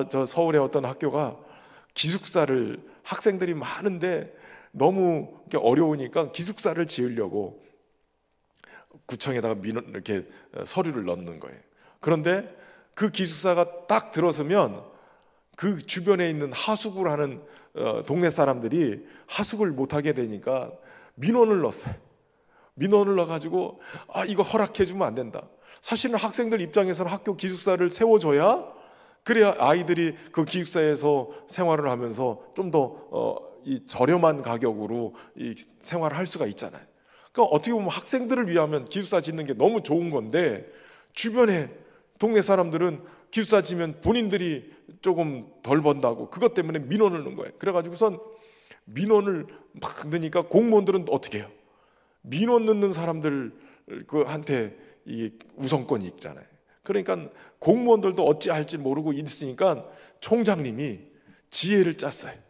저 서울의 어떤 학교가 기숙사를, 학생들이 많은데 너무 어려우니까 기숙사를 지으려고 구청에다가 이렇게 서류를 넣는 거예요. 그런데 그 기숙사가 딱 들어서면 그 주변에 있는 하숙을 하는 동네 사람들이 하숙을 못하게 되니까 민원을 넣었어요. 민원을 넣어가지고 이거 허락해주면 안 된다. 사실은 학생들 입장에서는 학교 기숙사를 세워줘야 그래야 아이들이 그 기숙사에서 생활을 하면서 좀 더 이 저렴한 가격으로 이 생활을 할 수가 있잖아요. 그러니까 어떻게 보면 학생들을 위하면 기숙사 짓는 게 너무 좋은 건데 주변에 동네 사람들은 기숙사 지면 본인들이 조금 덜 번다고 그것 때문에 민원을 넣은 거예요. 그래가지고선 민원을 막 넣으니까 공무원들은 어떻게 해요? 민원 넣는 사람들 한테 이 우선권이 있잖아요. 그러니까 공무원들도 어찌할지 모르고 있으니까 총장님이 지혜를 짰어요.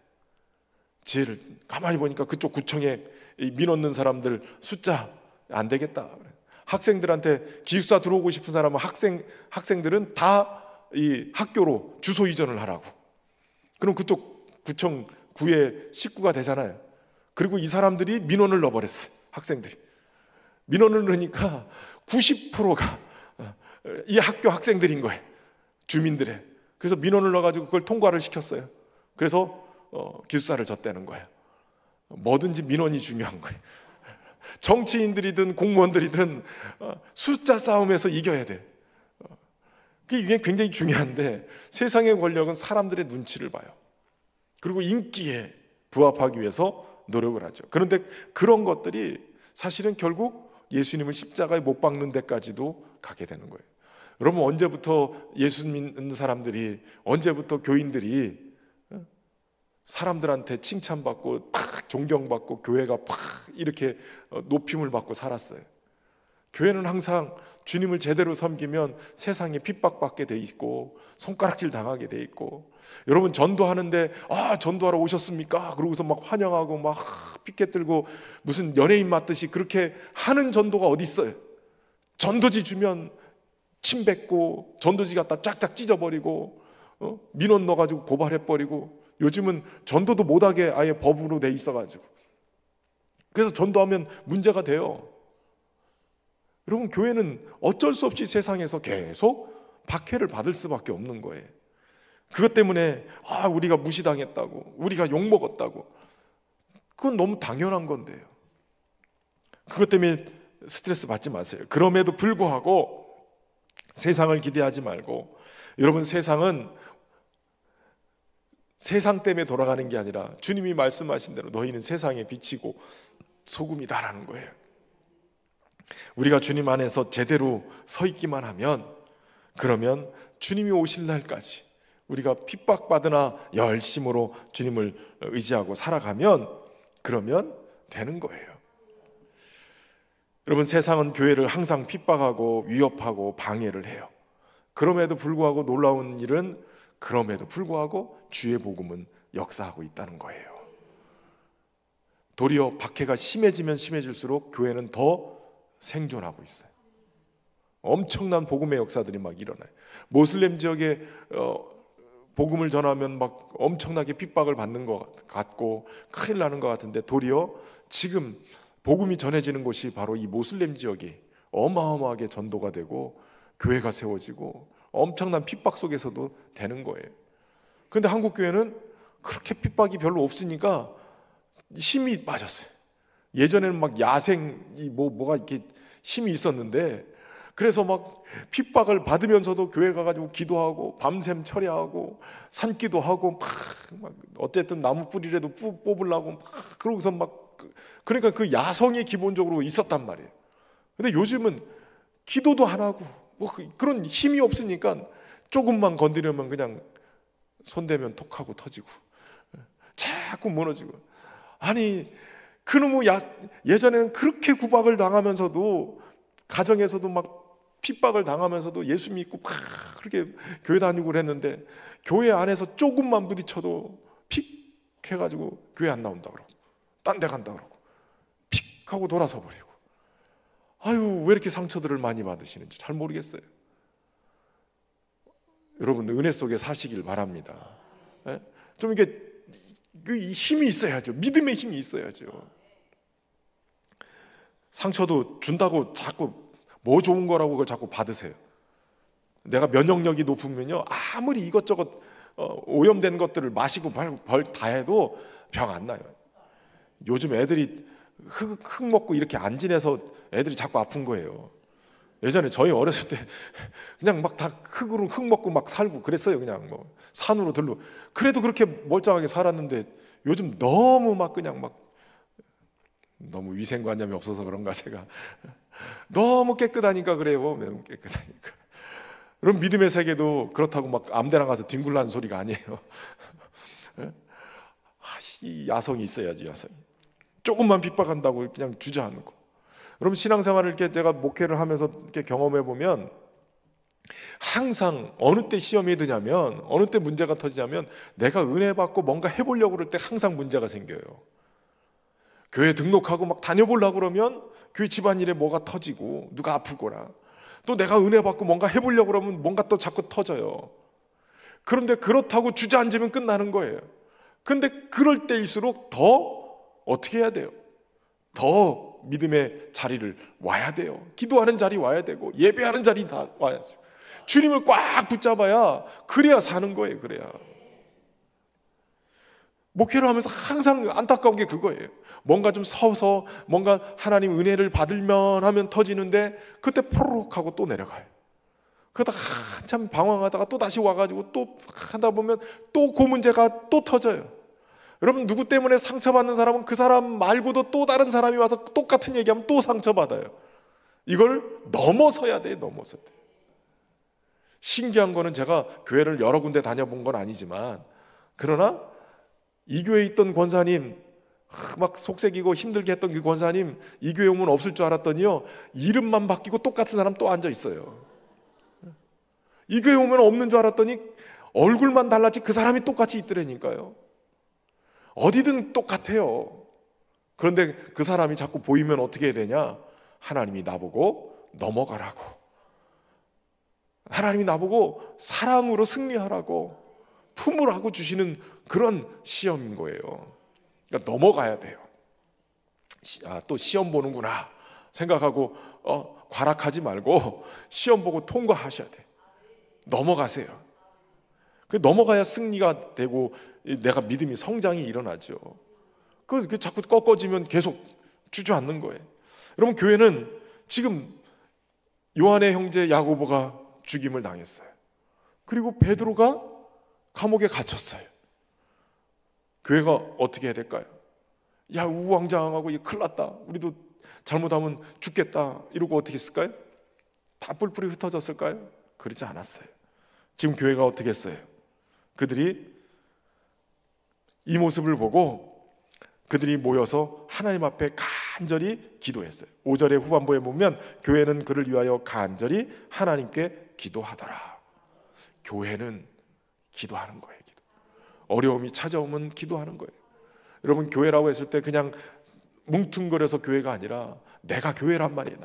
지혜를 가만히 보니까 그쪽 구청에 민원 넣는 사람들 숫자 안 되겠다. 학생들한테 기숙사 들어오고 싶은 사람은 학생들은 다 이 학교로 주소 이전을 하라고. 그럼 그쪽 구청 구의 식구가 되잖아요. 그리고 이 사람들이 민원을 넣어버렸어요. 학생들이 민원을 넣으니까 90%가 이 학교 학생들인 거예요. 주민들의. 그래서 민원을 넣어가지고 그걸 통과를 시켰어요. 그래서 기숙사를 줬다는 거예요. 뭐든지 민원이 중요한 거예요. 정치인들이든 공무원들이든 숫자 싸움에서 이겨야 돼. 이게 굉장히 중요한데 세상의 권력은 사람들의 눈치를 봐요. 그리고 인기에 부합하기 위해서 노력을 하죠. 그런데 그런 것들이 사실은 결국 예수님을 십자가에 못 박는 데까지도 가게 되는 거예요. 여러분, 언제부터 예수 믿는 사람들이, 언제부터 교인들이 사람들한테 칭찬받고 팍 존경받고 교회가 팍 이렇게 높임을 받고 살았어요. 교회는 항상 주님을 제대로 섬기면 세상에 핍박받게 돼 있고 손가락질 당하게 돼 있고, 여러분 전도하는데 전도하러 오셨습니까? 그러고서 막 환영하고 막 피켓 들고 무슨 연예인 맞듯이 그렇게 하는 전도가 어디 있어요? 전도지 주면 침 뱉고 전도지 갖다 쫙쫙 찢어버리고 민원 넣어가지고 고발해버리고, 요즘은 전도도 못하게 아예 법으로 돼 있어가지고 그래서 전도하면 문제가 돼요. 여러분, 교회는 어쩔 수 없이 세상에서 계속 박해를 받을 수밖에 없는 거예요. 그것 때문에 우리가 무시당했다고, 우리가 욕먹었다고, 그건 너무 당연한 건데요. 그것 때문에 스트레스 받지 마세요. 그럼에도 불구하고 세상을 기대하지 말고, 여러분, 세상은 세상 때문에 돌아가는 게 아니라 주님이 말씀하신 대로 너희는 세상에 비치고 소금이다라는 거예요. 우리가 주님 안에서 제대로 서 있기만 하면, 그러면 주님이 오실 날까지 우리가 핍박받으나 열심으로 주님을 의지하고 살아가면 그러면 되는 거예요. 여러분, 세상은 교회를 항상 핍박하고 위협하고 방해를 해요. 그럼에도 불구하고 놀라운 일은, 그럼에도 불구하고 주의 복음은 역사하고 있다는 거예요. 도리어 박해가 심해지면 심해질수록 교회는 더 생존하고 있어요. 엄청난 복음의 역사들이 막 일어나요. 모슬렘 지역에 복음을 전하면 막 엄청나게 핍박을 받는 것 같고 큰일 나는 것 같은데, 도리어 지금 복음이 전해지는 곳이 바로 이 모슬렘 지역이 어마어마하게 전도가 되고 교회가 세워지고 엄청난 핍박 속에서도 되는 거예요. 그런데 한국 교회는 그렇게 핍박이 별로 없으니까 힘이 빠졌어요. 예전에는 막 야생이 뭐가 이렇게 힘이 있었는데, 그래서 막 핍박을 받으면서도 교회 가가지고 기도하고 밤샘 처리하고 산기도 하고 막 어쨌든 나무 뿌리라도 뽑으려고 막 그러고서 막, 그러니까 그 야성이 기본적으로 있었단 말이에요. 근데 요즘은 기도도 안 하고 뭐 그런 힘이 없으니까 조금만 건드리면 그냥 손대면 톡하고 터지고 자꾸 무너지고. 아니, 그놈의 예전에는 그렇게 구박을 당하면서도, 가정에서도 막 핍박을 당하면서도 예수 믿고 막 그렇게 교회 다니고 그랬는데, 교회 안에서 조금만 부딪혀도 픽 해가지고 교회 안 나온다 그러고 딴 데 간다 그러고 픽 하고 돌아서 버리고. 아유, 왜 이렇게 상처들을 많이 받으시는지 잘 모르겠어요. 여러분, 은혜 속에 사시길 바랍니다. 좀 이게 그 힘이 있어야죠. 믿음의 힘이 있어야죠. 상처도 준다고 자꾸 뭐 좋은 거라고 그걸 자꾸 받으세요. 내가 면역력이 높으면요, 아무리 이것저것 오염된 것들을 마시고 벌 다 해도 병 안 나요. 요즘 애들이 흙 먹고 이렇게 안 지내서 애들이 자꾸 아픈 거예요. 예전에 저희 어렸을 때 그냥 막 다 흙 먹고 막 살고 그랬어요. 그냥 뭐 산으로 들로. 그래도 그렇게 멀쩡하게 살았는데 요즘 너무 막 그냥 막 너무 위생관념이 없어서 그런가 제가 너무 깨끗하니까 그래요. 너무 깨끗하니까. 그럼 믿음의 세계도 그렇다고 막 아무데나 가서 뒹굴라는 소리가 아니에요. 이 야성이 있어야지. 야성이. 조금만 핍박한다고 그냥 주저앉고. 여러분 신앙생활을 이렇게 제가 목회를 하면서 이렇게 경험해 보면 항상 어느 때 시험이 드냐면, 어느 때 문제가 터지냐면 내가 은혜 받고 뭔가 해보려고 그럴 때 항상 문제가 생겨요. 교회 등록하고 막 다녀보려고 그러면 교회 집안일에 뭐가 터지고 누가 아프거나, 또 내가 은혜 받고 뭔가 해보려고 그러면 뭔가 또 자꾸 터져요. 그런데 그렇다고 주저앉으면 끝나는 거예요. 근데 그럴 때일수록 더 어떻게 해야 돼요? 더 믿음의 자리를 와야 돼요. 기도하는 자리 와야 되고 예배하는 자리 다 와야죠. 주님을 꽉 붙잡아야, 그래야 사는 거예요. 그래야. 목회를 하면서 항상 안타까운 게 그거예요. 뭔가 좀 서서 뭔가 하나님 은혜를 받을만 하면 터지는데 그때 포로록 하고 또 내려가요. 그러다가 한참 방황하다가 또 다시 와가지고 또 하다 보면 또 그 문제가 또 터져요. 여러분 누구 때문에 상처받는 사람은 그 사람 말고도 또 다른 사람이 와서 똑같은 얘기하면 또 상처받아요. 이걸 넘어서야 돼요. 넘어서야 돼요. 신기한 거는 제가 교회를 여러 군데 다녀본 건 아니지만, 그러나 이 교회에 있던 권사님, 막 속색이고 힘들게 했던 그 권사님, 이 교회 오면 없을 줄 알았더니요, 이름만 바뀌고 똑같은 사람 또 앉아 있어요. 이 교회 오면 없는 줄 알았더니 얼굴만 달랐지 그 사람이 똑같이 있더라니까요. 어디든 똑같아요. 그런데 그 사람이 자꾸 보이면 어떻게 해야 되냐? 하나님이 나보고 넘어가라고, 하나님이 나보고 사랑으로 승리하라고, 품으라고 주시는 그런 시험인 거예요. 그러니까 넘어가야 돼요. 또 시험 보는구나 생각하고 과락하지 말고 시험 보고 통과하셔야 돼. 넘어가세요. 그 넘어가야 승리가 되고 내가 믿음이 성장이 일어나죠. 그 자꾸 꺾어지면 계속 주저앉는 거예요. 여러분 교회는 지금 요한의 형제 야고보가 죽임을 당했어요. 그리고 베드로가 감옥에 갇혔어요. 교회가 어떻게 해야 될까요? 야, 우왕좌왕하고 큰일 났다, 우리도 잘못하면 죽겠다 이러고 어떻게 했을까요? 다 뿔뿔이 흩어졌을까요? 그러지 않았어요. 지금 교회가 어떻게 했어요? 그들이 이 모습을 보고 그들이 모여서 하나님 앞에 간절히 기도했어요. 5절의 후반부에 보면 교회는 그를 위하여 간절히 하나님께 기도하더라. 교회는 기도하는 거예요. 기도. 어려움이 찾아오면 기도하는 거예요. 여러분 교회라고 했을 때 그냥 뭉퉁거려서 교회가 아니라 내가 교회란 말이에요.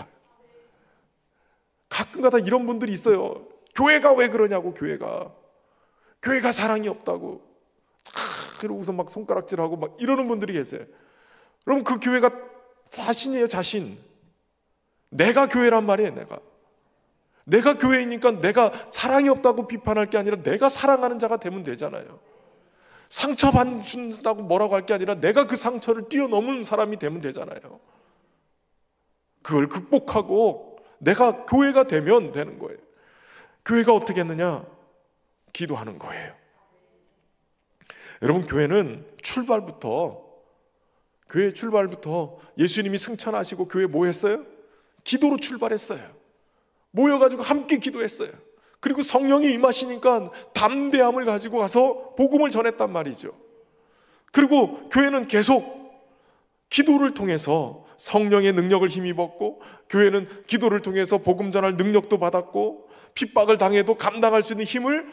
가끔가다 이런 분들이 있어요. 교회가 왜 그러냐고. 교회가 사랑이 없다고 그러고서 막 손가락질하고 막 이러는 분들이 계세요. 여러분 그 교회가 자신이에요. 자신. 내가 교회란 말이에요. 내가 교회이니까 내가 사랑이 없다고 비판할 게 아니라 내가 사랑하는 자가 되면 되잖아요. 상처받는다고 뭐라고 할 게 아니라 내가 그 상처를 뛰어넘은 사람이 되면 되잖아요. 그걸 극복하고 내가 교회가 되면 되는 거예요. 교회가 어떻게 했느냐? 기도하는 거예요. 여러분 교회는 교회 출발부터 예수님이 승천하시고 교회 뭐 했어요? 기도로 출발했어요. 모여가지고 함께 기도했어요. 그리고 성령이 임하시니까 담대함을 가지고 가서 복음을 전했단 말이죠. 그리고 교회는 계속 기도를 통해서 성령의 능력을 힘입었고, 교회는 기도를 통해서 복음 전할 능력도 받았고, 핍박을 당해도 감당할 수 있는 힘을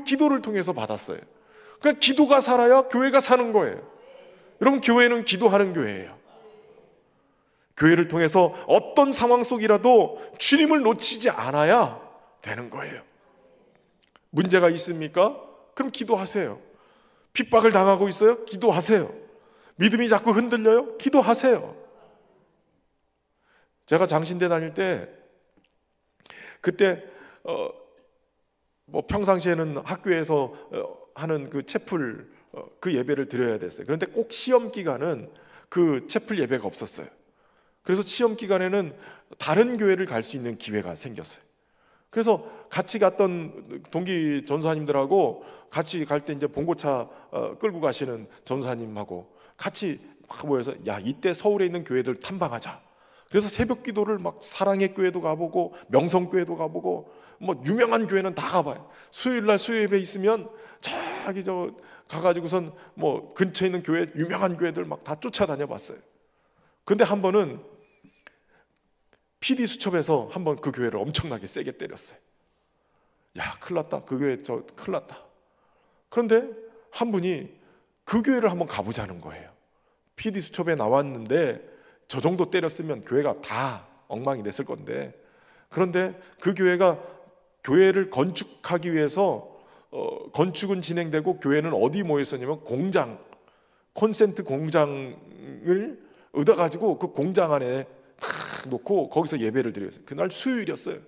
기도를 통해서 받았어요. 그러니까 기도가 살아야 교회가 사는 거예요. 여러분 교회는 기도하는 교회예요. 교회를 통해서 어떤 상황 속이라도 주님을 놓치지 않아야 되는 거예요. 문제가 있습니까? 그럼 기도하세요. 핍박을 당하고 있어요? 기도하세요. 믿음이 자꾸 흔들려요? 기도하세요. 제가 장신대 다닐 때 그때 뭐 평상시에는 학교에서 하는 그 채플 그 예배를 드려야 됐어요. 그런데 꼭 시험 기간은 그 채플 예배가 없었어요. 그래서 시험 기간에는 다른 교회를 갈 수 있는 기회가 생겼어요. 그래서 같이 갔던 동기 전사님들하고 같이 갈 때 이제 봉고차 끌고 가시는 전사님하고 같이 막 모여서 야, 이때 서울에 있는 교회들 탐방하자. 그래서 새벽 기도를 막 사랑의 교회도 가보고 명성교회도 가보고 뭐 유명한 교회는 다 가봐요. 수요일날 수요 예배 있으면 저기 저 가가지고선 뭐 근처에 있는 교회 유명한 교회들 막 다 쫓아다녀 봤어요. 근데 한 번은 PD 수첩에서 한번 그 교회를 엄청나게 세게 때렸어요. 야, 큰일 났다. 그 교회 저 큰일 났다. 그런데 한 분이 그 교회를 한번 가보자는 거예요. PD 수첩에 나왔는데 저 정도 때렸으면 교회가 다 엉망이 됐을 건데, 그런데 그 교회가 교회를 건축하기 위해서 건축은 진행되고 교회는 어디 모여 있었냐면 공장, 콘센트 공장을 얻어가지고 그 공장 안에 탁 놓고 거기서 예배를 드렸어요. 그날 수요일이었어요.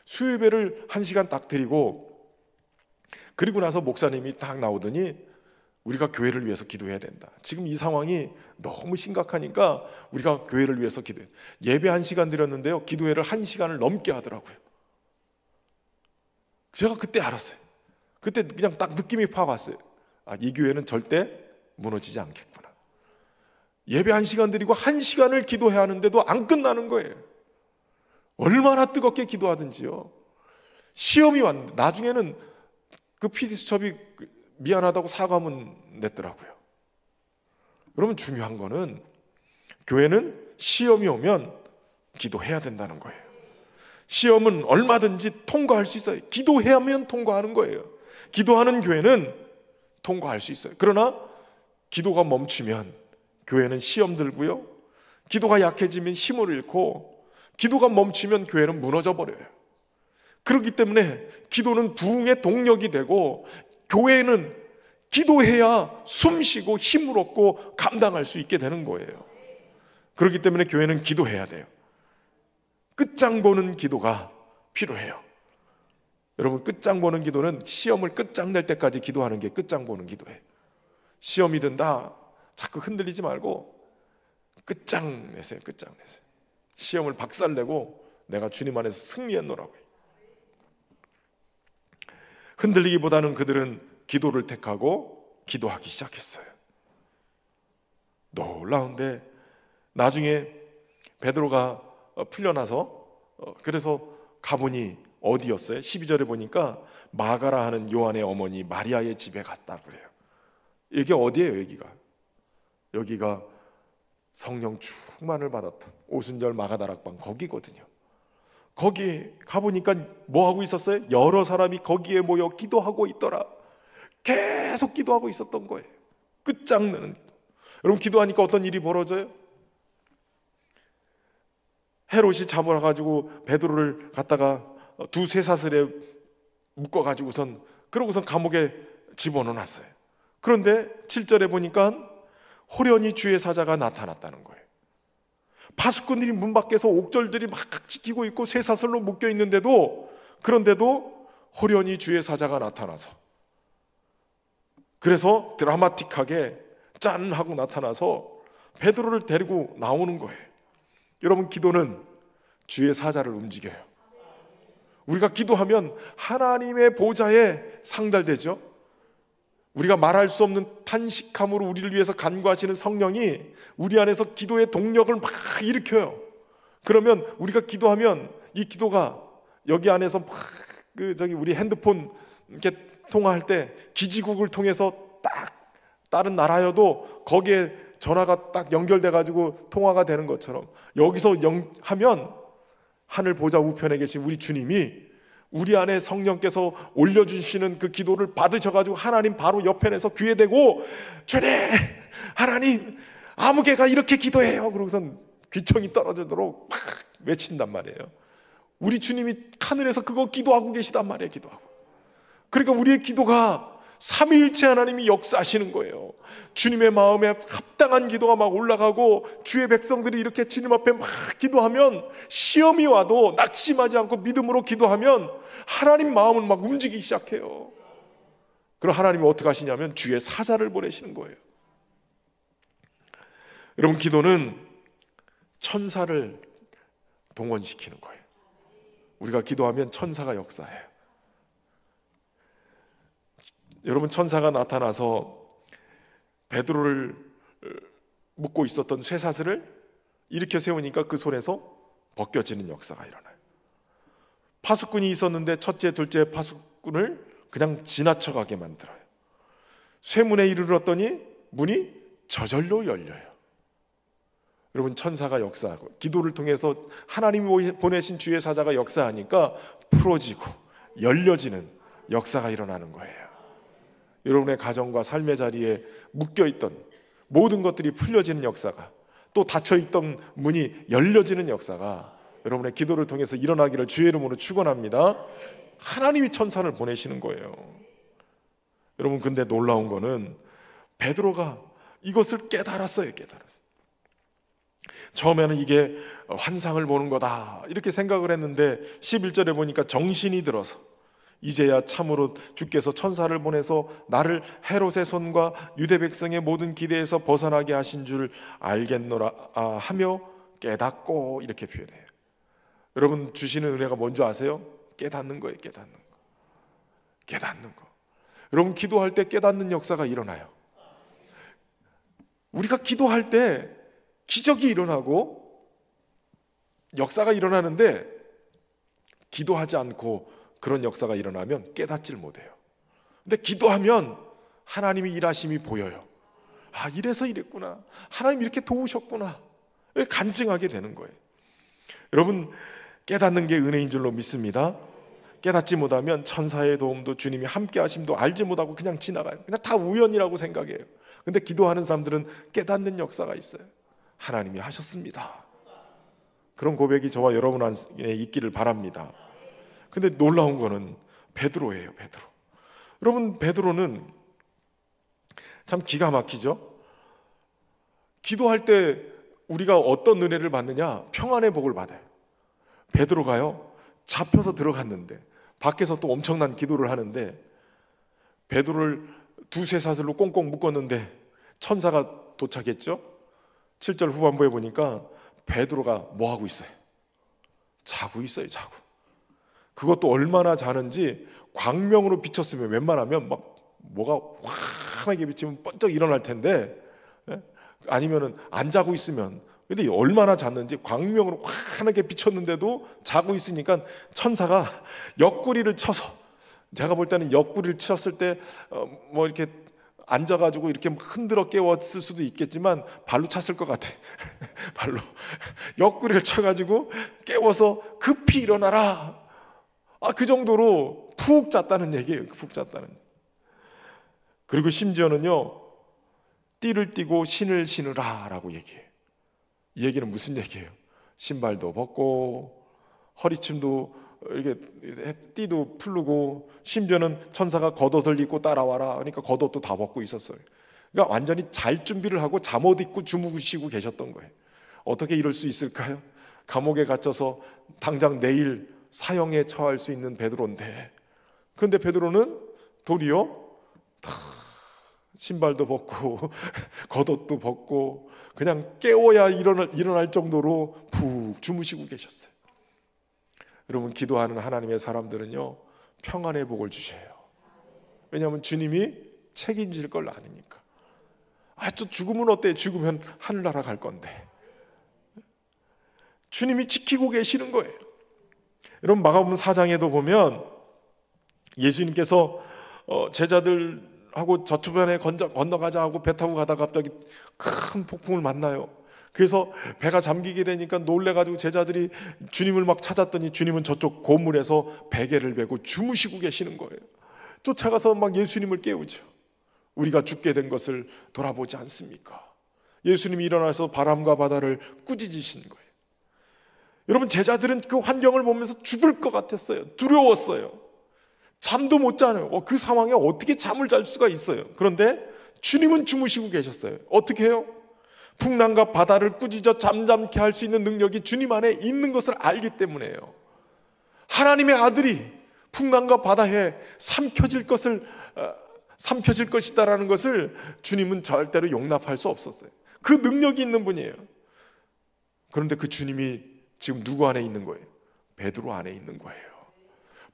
수요 예배를 1시간 딱 드리고, 그리고 나서 목사님이 딱 나오더니 우리가 교회를 위해서 기도해야 된다. 지금 이 상황이 너무 심각하니까 우리가 교회를 위해서 기도해. 예배 1시간 드렸는데요, 기도회를 1시간을 넘게 하더라고요. 제가 그때 알았어요. 그때 그냥 딱 느낌이 팍 왔어요. 아, 이 교회는 절대 무너지지 않겠구나. 예배 1시간 드리고 1시간을 기도해야 하는데도 안 끝나는 거예요. 얼마나 뜨겁게 기도하든지요. 시험이 왔는데 나중에는 그 PD수첩이 미안하다고 사과문 냈더라고요. 여러분, 중요한 거는 교회는 시험이 오면 기도해야 된다는 거예요. 시험은 얼마든지 통과할 수 있어요. 기도해야만 통과하는 거예요. 기도하는 교회는 통과할 수 있어요. 그러나 기도가 멈추면 교회는 시험 들고요, 기도가 약해지면 힘을 잃고, 기도가 멈추면 교회는 무너져 버려요. 그렇기 때문에 기도는 부흥의 동력이 되고, 교회는 기도해야 숨쉬고 힘을 얻고 감당할 수 있게 되는 거예요. 그렇기 때문에 교회는 기도해야 돼요. 끝장 보는 기도가 필요해요. 여러분, 끝장 보는 기도는 시험을 끝장낼 때까지 기도하는 게 끝장 보는 기도예요. 시험이 든다 자꾸 흔들리지 말고 끝장내세요. 끝장내세요. 시험을 박살내고 내가 주님 안에서 승리했노라고요. 흔들리기보다는 그들은 기도를 택하고 기도하기 시작했어요. 놀라운데 나중에 베드로가 풀려나서 그래서 가보니 어디였어요? 12절에 보니까 마가라 하는 요한의 어머니 마리아의 집에 갔다 그래요. 이게 어디예요? 여기가 성령 충만을 받았던 오순절 마가다락방 거기거든요. 거기 가보니까 뭐 하고 있었어요? 여러 사람이 거기에 모여 기도하고 있더라. 계속 기도하고 있었던 거예요. 끝장내는 기도. 여러분, 기도하니까 어떤 일이 벌어져요? 헤롯이 잡으러 가지고 베드로를 갖다가 두세 사슬에 묶어가지고선 그러고선 감옥에 집어넣어놨어요. 그런데 7절에 보니까 호련히 주의 사자가 나타났다는 거예요. 파수꾼들이 문 밖에서 옥절들이 막 지키고 있고 쇠사슬로 묶여 있는데도, 그런데도 호련히 주의 사자가 나타나서, 그래서 드라마틱하게 짠 하고 나타나서 베드로를 데리고 나오는 거예요. 여러분, 기도는 주의 사자를 움직여요. 우리가 기도하면 하나님의 보좌에 상달되죠. 우리가 말할 수 없는 탄식함으로 우리를 위해서 간구하시는 성령이 우리 안에서 기도의 동력을 막 일으켜요. 그러면 우리가 기도하면 이 기도가 여기 안에서 막 우리 핸드폰 이렇게 통화할 때 기지국을 통해서 딱 다른 나라여도 거기에 전화가 딱 연결돼 가지고 통화가 되는 것처럼 여기서 하면 하늘 보좌 우편에 계신 우리 주님이 우리 안에 성령께서 올려주시는 그 기도를 받으셔가지고 하나님 바로 옆에서 귀에 대고, 주님, 하나님, 아무개가 이렇게 기도해요. 그러고선 귀청이 떨어지도록 막 외친단 말이에요. 우리 주님이 하늘에서 그거 기도하고 계시단 말이에요. 기도하고. 그러니까 우리의 기도가 삼위일체 하나님이 역사하시는 거예요. 주님의 마음에 합당한 기도가 막 올라가고 주의 백성들이 이렇게 주님 앞에 막 기도하면, 시험이 와도 낙심하지 않고 믿음으로 기도하면 하나님 마음은 막 움직이기 시작해요. 그럼 하나님이 어떻게 하시냐면 주의 사자를 보내시는 거예요. 여러분, 기도는 천사를 동원시키는 거예요. 우리가 기도하면 천사가 역사해요. 여러분, 천사가 나타나서 베드로를 묶고 있었던 쇠사슬을 일으켜 세우니까 그 손에서 벗겨지는 역사가 일어나요. 파수꾼이 있었는데 첫째, 둘째 파수꾼을 그냥 지나쳐가게 만들어요. 쇠문에 이르렀더니 문이 저절로 열려요. 여러분, 천사가 역사하고 기도를 통해서 하나님이 보내신 주의 사자가 역사하니까 풀어지고 열려지는 역사가 일어나는 거예요. 여러분의 가정과 삶의 자리에 묶여있던 모든 것들이 풀려지는 역사가, 또 닫혀있던 문이 열려지는 역사가 여러분의 기도를 통해서 일어나기를 주의 이름으로 축원합니다. 하나님이 천사를 보내시는 거예요. 여러분, 근데 놀라운 거는 베드로가 이것을 깨달았어요. 처음에는 이게 환상을 보는 거다 이렇게 생각을 했는데 11절에 보니까 정신이 들어서 이제야 참으로 주께서 천사를 보내서 나를 헤롯의 손과 유대 백성의 모든 기대에서 벗어나게 하신 줄 알겠노라 하며 깨닫고, 이렇게 표현해요. 여러분, 주시는 은혜가 뭔지 아세요? 깨닫는 거예요. 깨닫는 거. 여러분, 기도할 때 깨닫는 역사가 일어나요. 우리가 기도할 때 기적이 일어나고 역사가 일어나는데, 기도하지 않고 그런 역사가 일어나면 깨닫질 못해요. 근데 기도하면 하나님이 일하심이 보여요. 아, 이래서 이랬구나, 하나님 이렇게 도우셨구나, 간증하게 되는 거예요. 여러분, 깨닫는 게 은혜인 줄로 믿습니다. 깨닫지 못하면 천사의 도움도 주님이 함께 하심도 알지 못하고 그냥 지나가요. 그냥 다 우연이라고 생각해요. 근데 기도하는 사람들은 깨닫는 역사가 있어요. 하나님이 하셨습니다. 그런 고백이 저와 여러분 안에 있기를 바랍니다. 근데 놀라운 거는 베드로예요. 여러분, 베드로는 참 기가 막히죠. 기도할 때 우리가 어떤 은혜를 받느냐? 평안의 복을 받아요. 베드로가요, 잡혀서 들어갔는데 밖에서 또 엄청난 기도를 하는데 베드로를 두세 사슬로 꽁꽁 묶었는데 천사가 도착했죠. 7절 후반부에 보니까 베드로가 뭐 하고 있어요? 자고 있어요. 그것도 얼마나 자는지, 광명으로 비쳤으면 웬만하면 막 뭐가 환하게 비치면 번쩍 일어날 텐데, 아니면은 안 자고 있으면, 근데 얼마나 잤는지 광명으로 환하게 비쳤는데도 자고 있으니까 천사가 옆구리를 쳐서, 제가 볼 때는 옆구리를 쳤을 때 뭐 이렇게 앉아가지고 이렇게 흔들어 깨웠을 수도 있겠지만 발로 찼을 것 같아. 발로 옆구리를 쳐가지고 깨워서 급히 일어나라. 그 정도로 푹 잤다는 얘기예요. 푹 잤다는. 그리고 심지어는요, 띠를 띠고 신을 신으라 라고 얘기해요. 이 얘기는 무슨 얘기예요? 신발도 벗고 허리춤도 이렇게 띠도 풀르고, 심지어는 천사가 겉옷을 입고 따라와라 그러니까 겉옷도 다 벗고 있었어요. 그러니까 완전히 잘 준비를 하고 잠옷 입고 주무시고 계셨던 거예요. 어떻게 이럴 수 있을까요? 감옥에 갇혀서 당장 내일 사형에 처할 수 있는 베드로인데, 그런데 베드로는 도리어 다 신발도 벗고 겉옷도 벗고 그냥 깨워야 일어날 정도로 푹 주무시고 계셨어요. 여러분, 기도하는 하나님의 사람들은요, 평안의 복을 주셔요. 왜냐하면 주님이 책임질 걸 아니니까. 저 죽으면 어때? 죽으면 하늘나라 갈 건데. 주님이 지키고 계시는 거예요. 여러분, 마가복음 4장에도 보면 예수님께서 제자들하고 저쪽변에 건너가자 하고 배 타고 가다가 갑자기 큰 폭풍을 만나요. 그래서 배가 잠기게 되니까 놀래가지고 제자들이 주님을 막 찾았더니 주님은 저쪽 고물에서 베개를 메고 주무시고 계시는 거예요. 쫓아가서 막 예수님을 깨우죠. 우리가 죽게 된 것을 돌아보지 않습니까? 예수님이 일어나서 바람과 바다를 꾸짖으시는 거예요. 여러분, 제자들은 그 환경을 보면서 죽을 것 같았어요. 두려웠어요. 잠도 못 자는 그 상황에 어떻게 잠을 잘 수가 있어요? 그런데 주님은 주무시고 계셨어요. 어떻게 해요? 풍랑과 바다를 꾸짖어 잠잠케 할 수 있는 능력이 주님 안에 있는 것을 알기 때문에요. 하나님의 아들이 풍랑과 바다에 삼켜질 것이다라는 것을 주님은 절대로 용납할 수 없었어요. 그 능력이 있는 분이에요. 그런데 그 주님이 지금 누구 안에 있는 거예요? 베드로 안에 있는 거예요.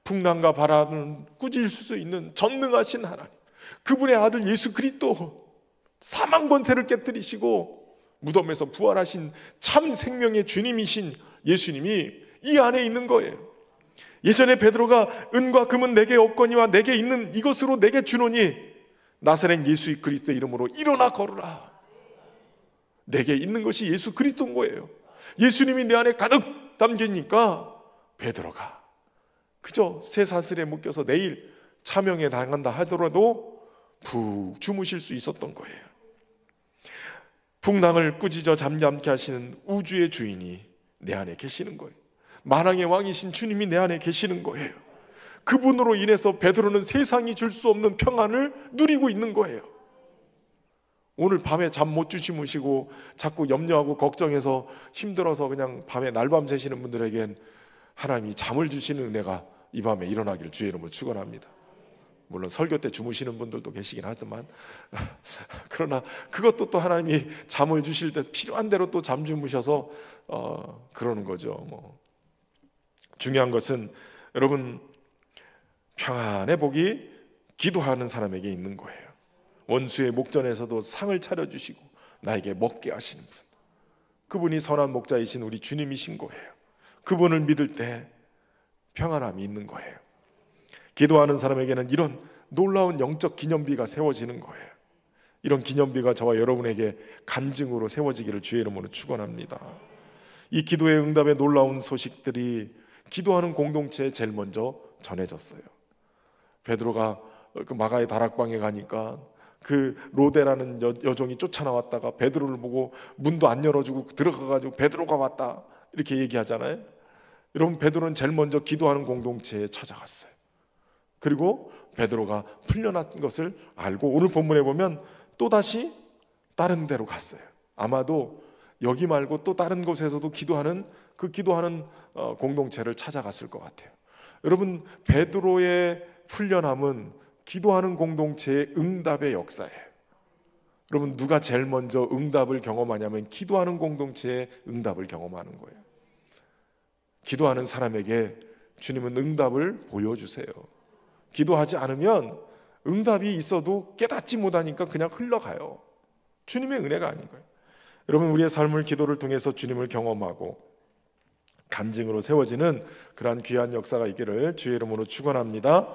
풍랑과 바다를 꾸짖을 수 있는 전능하신 하나님, 그분의 아들 예수 그리스도, 사망 권세를 깨뜨리시고 무덤에서 부활하신 참 생명의 주님이신 예수님이 이 안에 있는 거예요. 예전에 베드로가 은과 금은 내게 없거니와 내게 있는 이것으로 내게 주노니 나사렛 예수 그리스도의 이름으로 일어나 걸으라. 내게 있는 것이 예수 그리스도인 거예요. 예수님이 내 안에 가득 담기니까 베드로가 그저 쇠사슬에 묶여서 내일 차명에 당한다 하더라도 푹 주무실 수 있었던 거예요. 풍랑을 꾸짖어 잠잠케 하시는 우주의 주인이 내 안에 계시는 거예요. 만왕의 왕이신 주님이 내 안에 계시는 거예요. 그분으로 인해서 베드로는 세상이 줄 수 없는 평안을 누리고 있는 거예요. 오늘 밤에 잠 못 주무시고 자꾸 염려하고 걱정해서 힘들어서 그냥 밤에 날밤 새시는 분들에겐 하나님이 잠을 주시는 은혜가 이 밤에 일어나기를 주의 이름으로 축원합니다. 물론 설교 때 주무시는 분들도 계시긴 하지만 그러나 그것도 또 하나님이 잠을 주실 때 필요한 대로 또 잠 주무셔서 그러는 거죠. 중요한 것은 여러분, 평안의 복이 기도하는 사람에게 있는 거예요. 원수의 목전에서도 상을 차려주시고 나에게 먹게 하시는 분, 그분이 선한 목자이신 우리 주님이신 거예요. 그분을 믿을 때 평안함이 있는 거예요. 기도하는 사람에게는 이런 놀라운 영적 기념비가 세워지는 거예요. 이런 기념비가 저와 여러분에게 간증으로 세워지기를 주의 이름으로 축원합니다. 이 기도의 응답의 놀라운 소식들이 기도하는 공동체에 제일 먼저 전해졌어요. 베드로가 그 마가의 다락방에 가니까 그 로데라는 여종이 쫓아나왔다가 베드로를 보고 문도 안 열어주고 들어가가지고 베드로가 왔다 이렇게 얘기하잖아요. 여러분, 베드로는 제일 먼저 기도하는 공동체에 찾아갔어요. 그리고 베드로가 풀려난 것을 알고 오늘 본문에 보면 또다시 다른 데로 갔어요. 아마도 여기 말고 또 다른 곳에서도 기도하는 공동체를 찾아갔을 것 같아요. 여러분, 베드로의 풀려남은 기도하는 공동체의 응답의 역사예요. 여러분, 누가 제일 먼저 응답을 경험하냐면 기도하는 공동체의 응답을 경험하는 거예요. 기도하는 사람에게 주님은 응답을 보여주세요. 기도하지 않으면 응답이 있어도 깨닫지 못하니까 그냥 흘러가요. 주님의 은혜가 아닌 거예요. 여러분, 우리의 삶을 기도를 통해서 주님을 경험하고 간증으로 세워지는 그러한 귀한 역사가 있기를 주의 이름으로 축원합니다.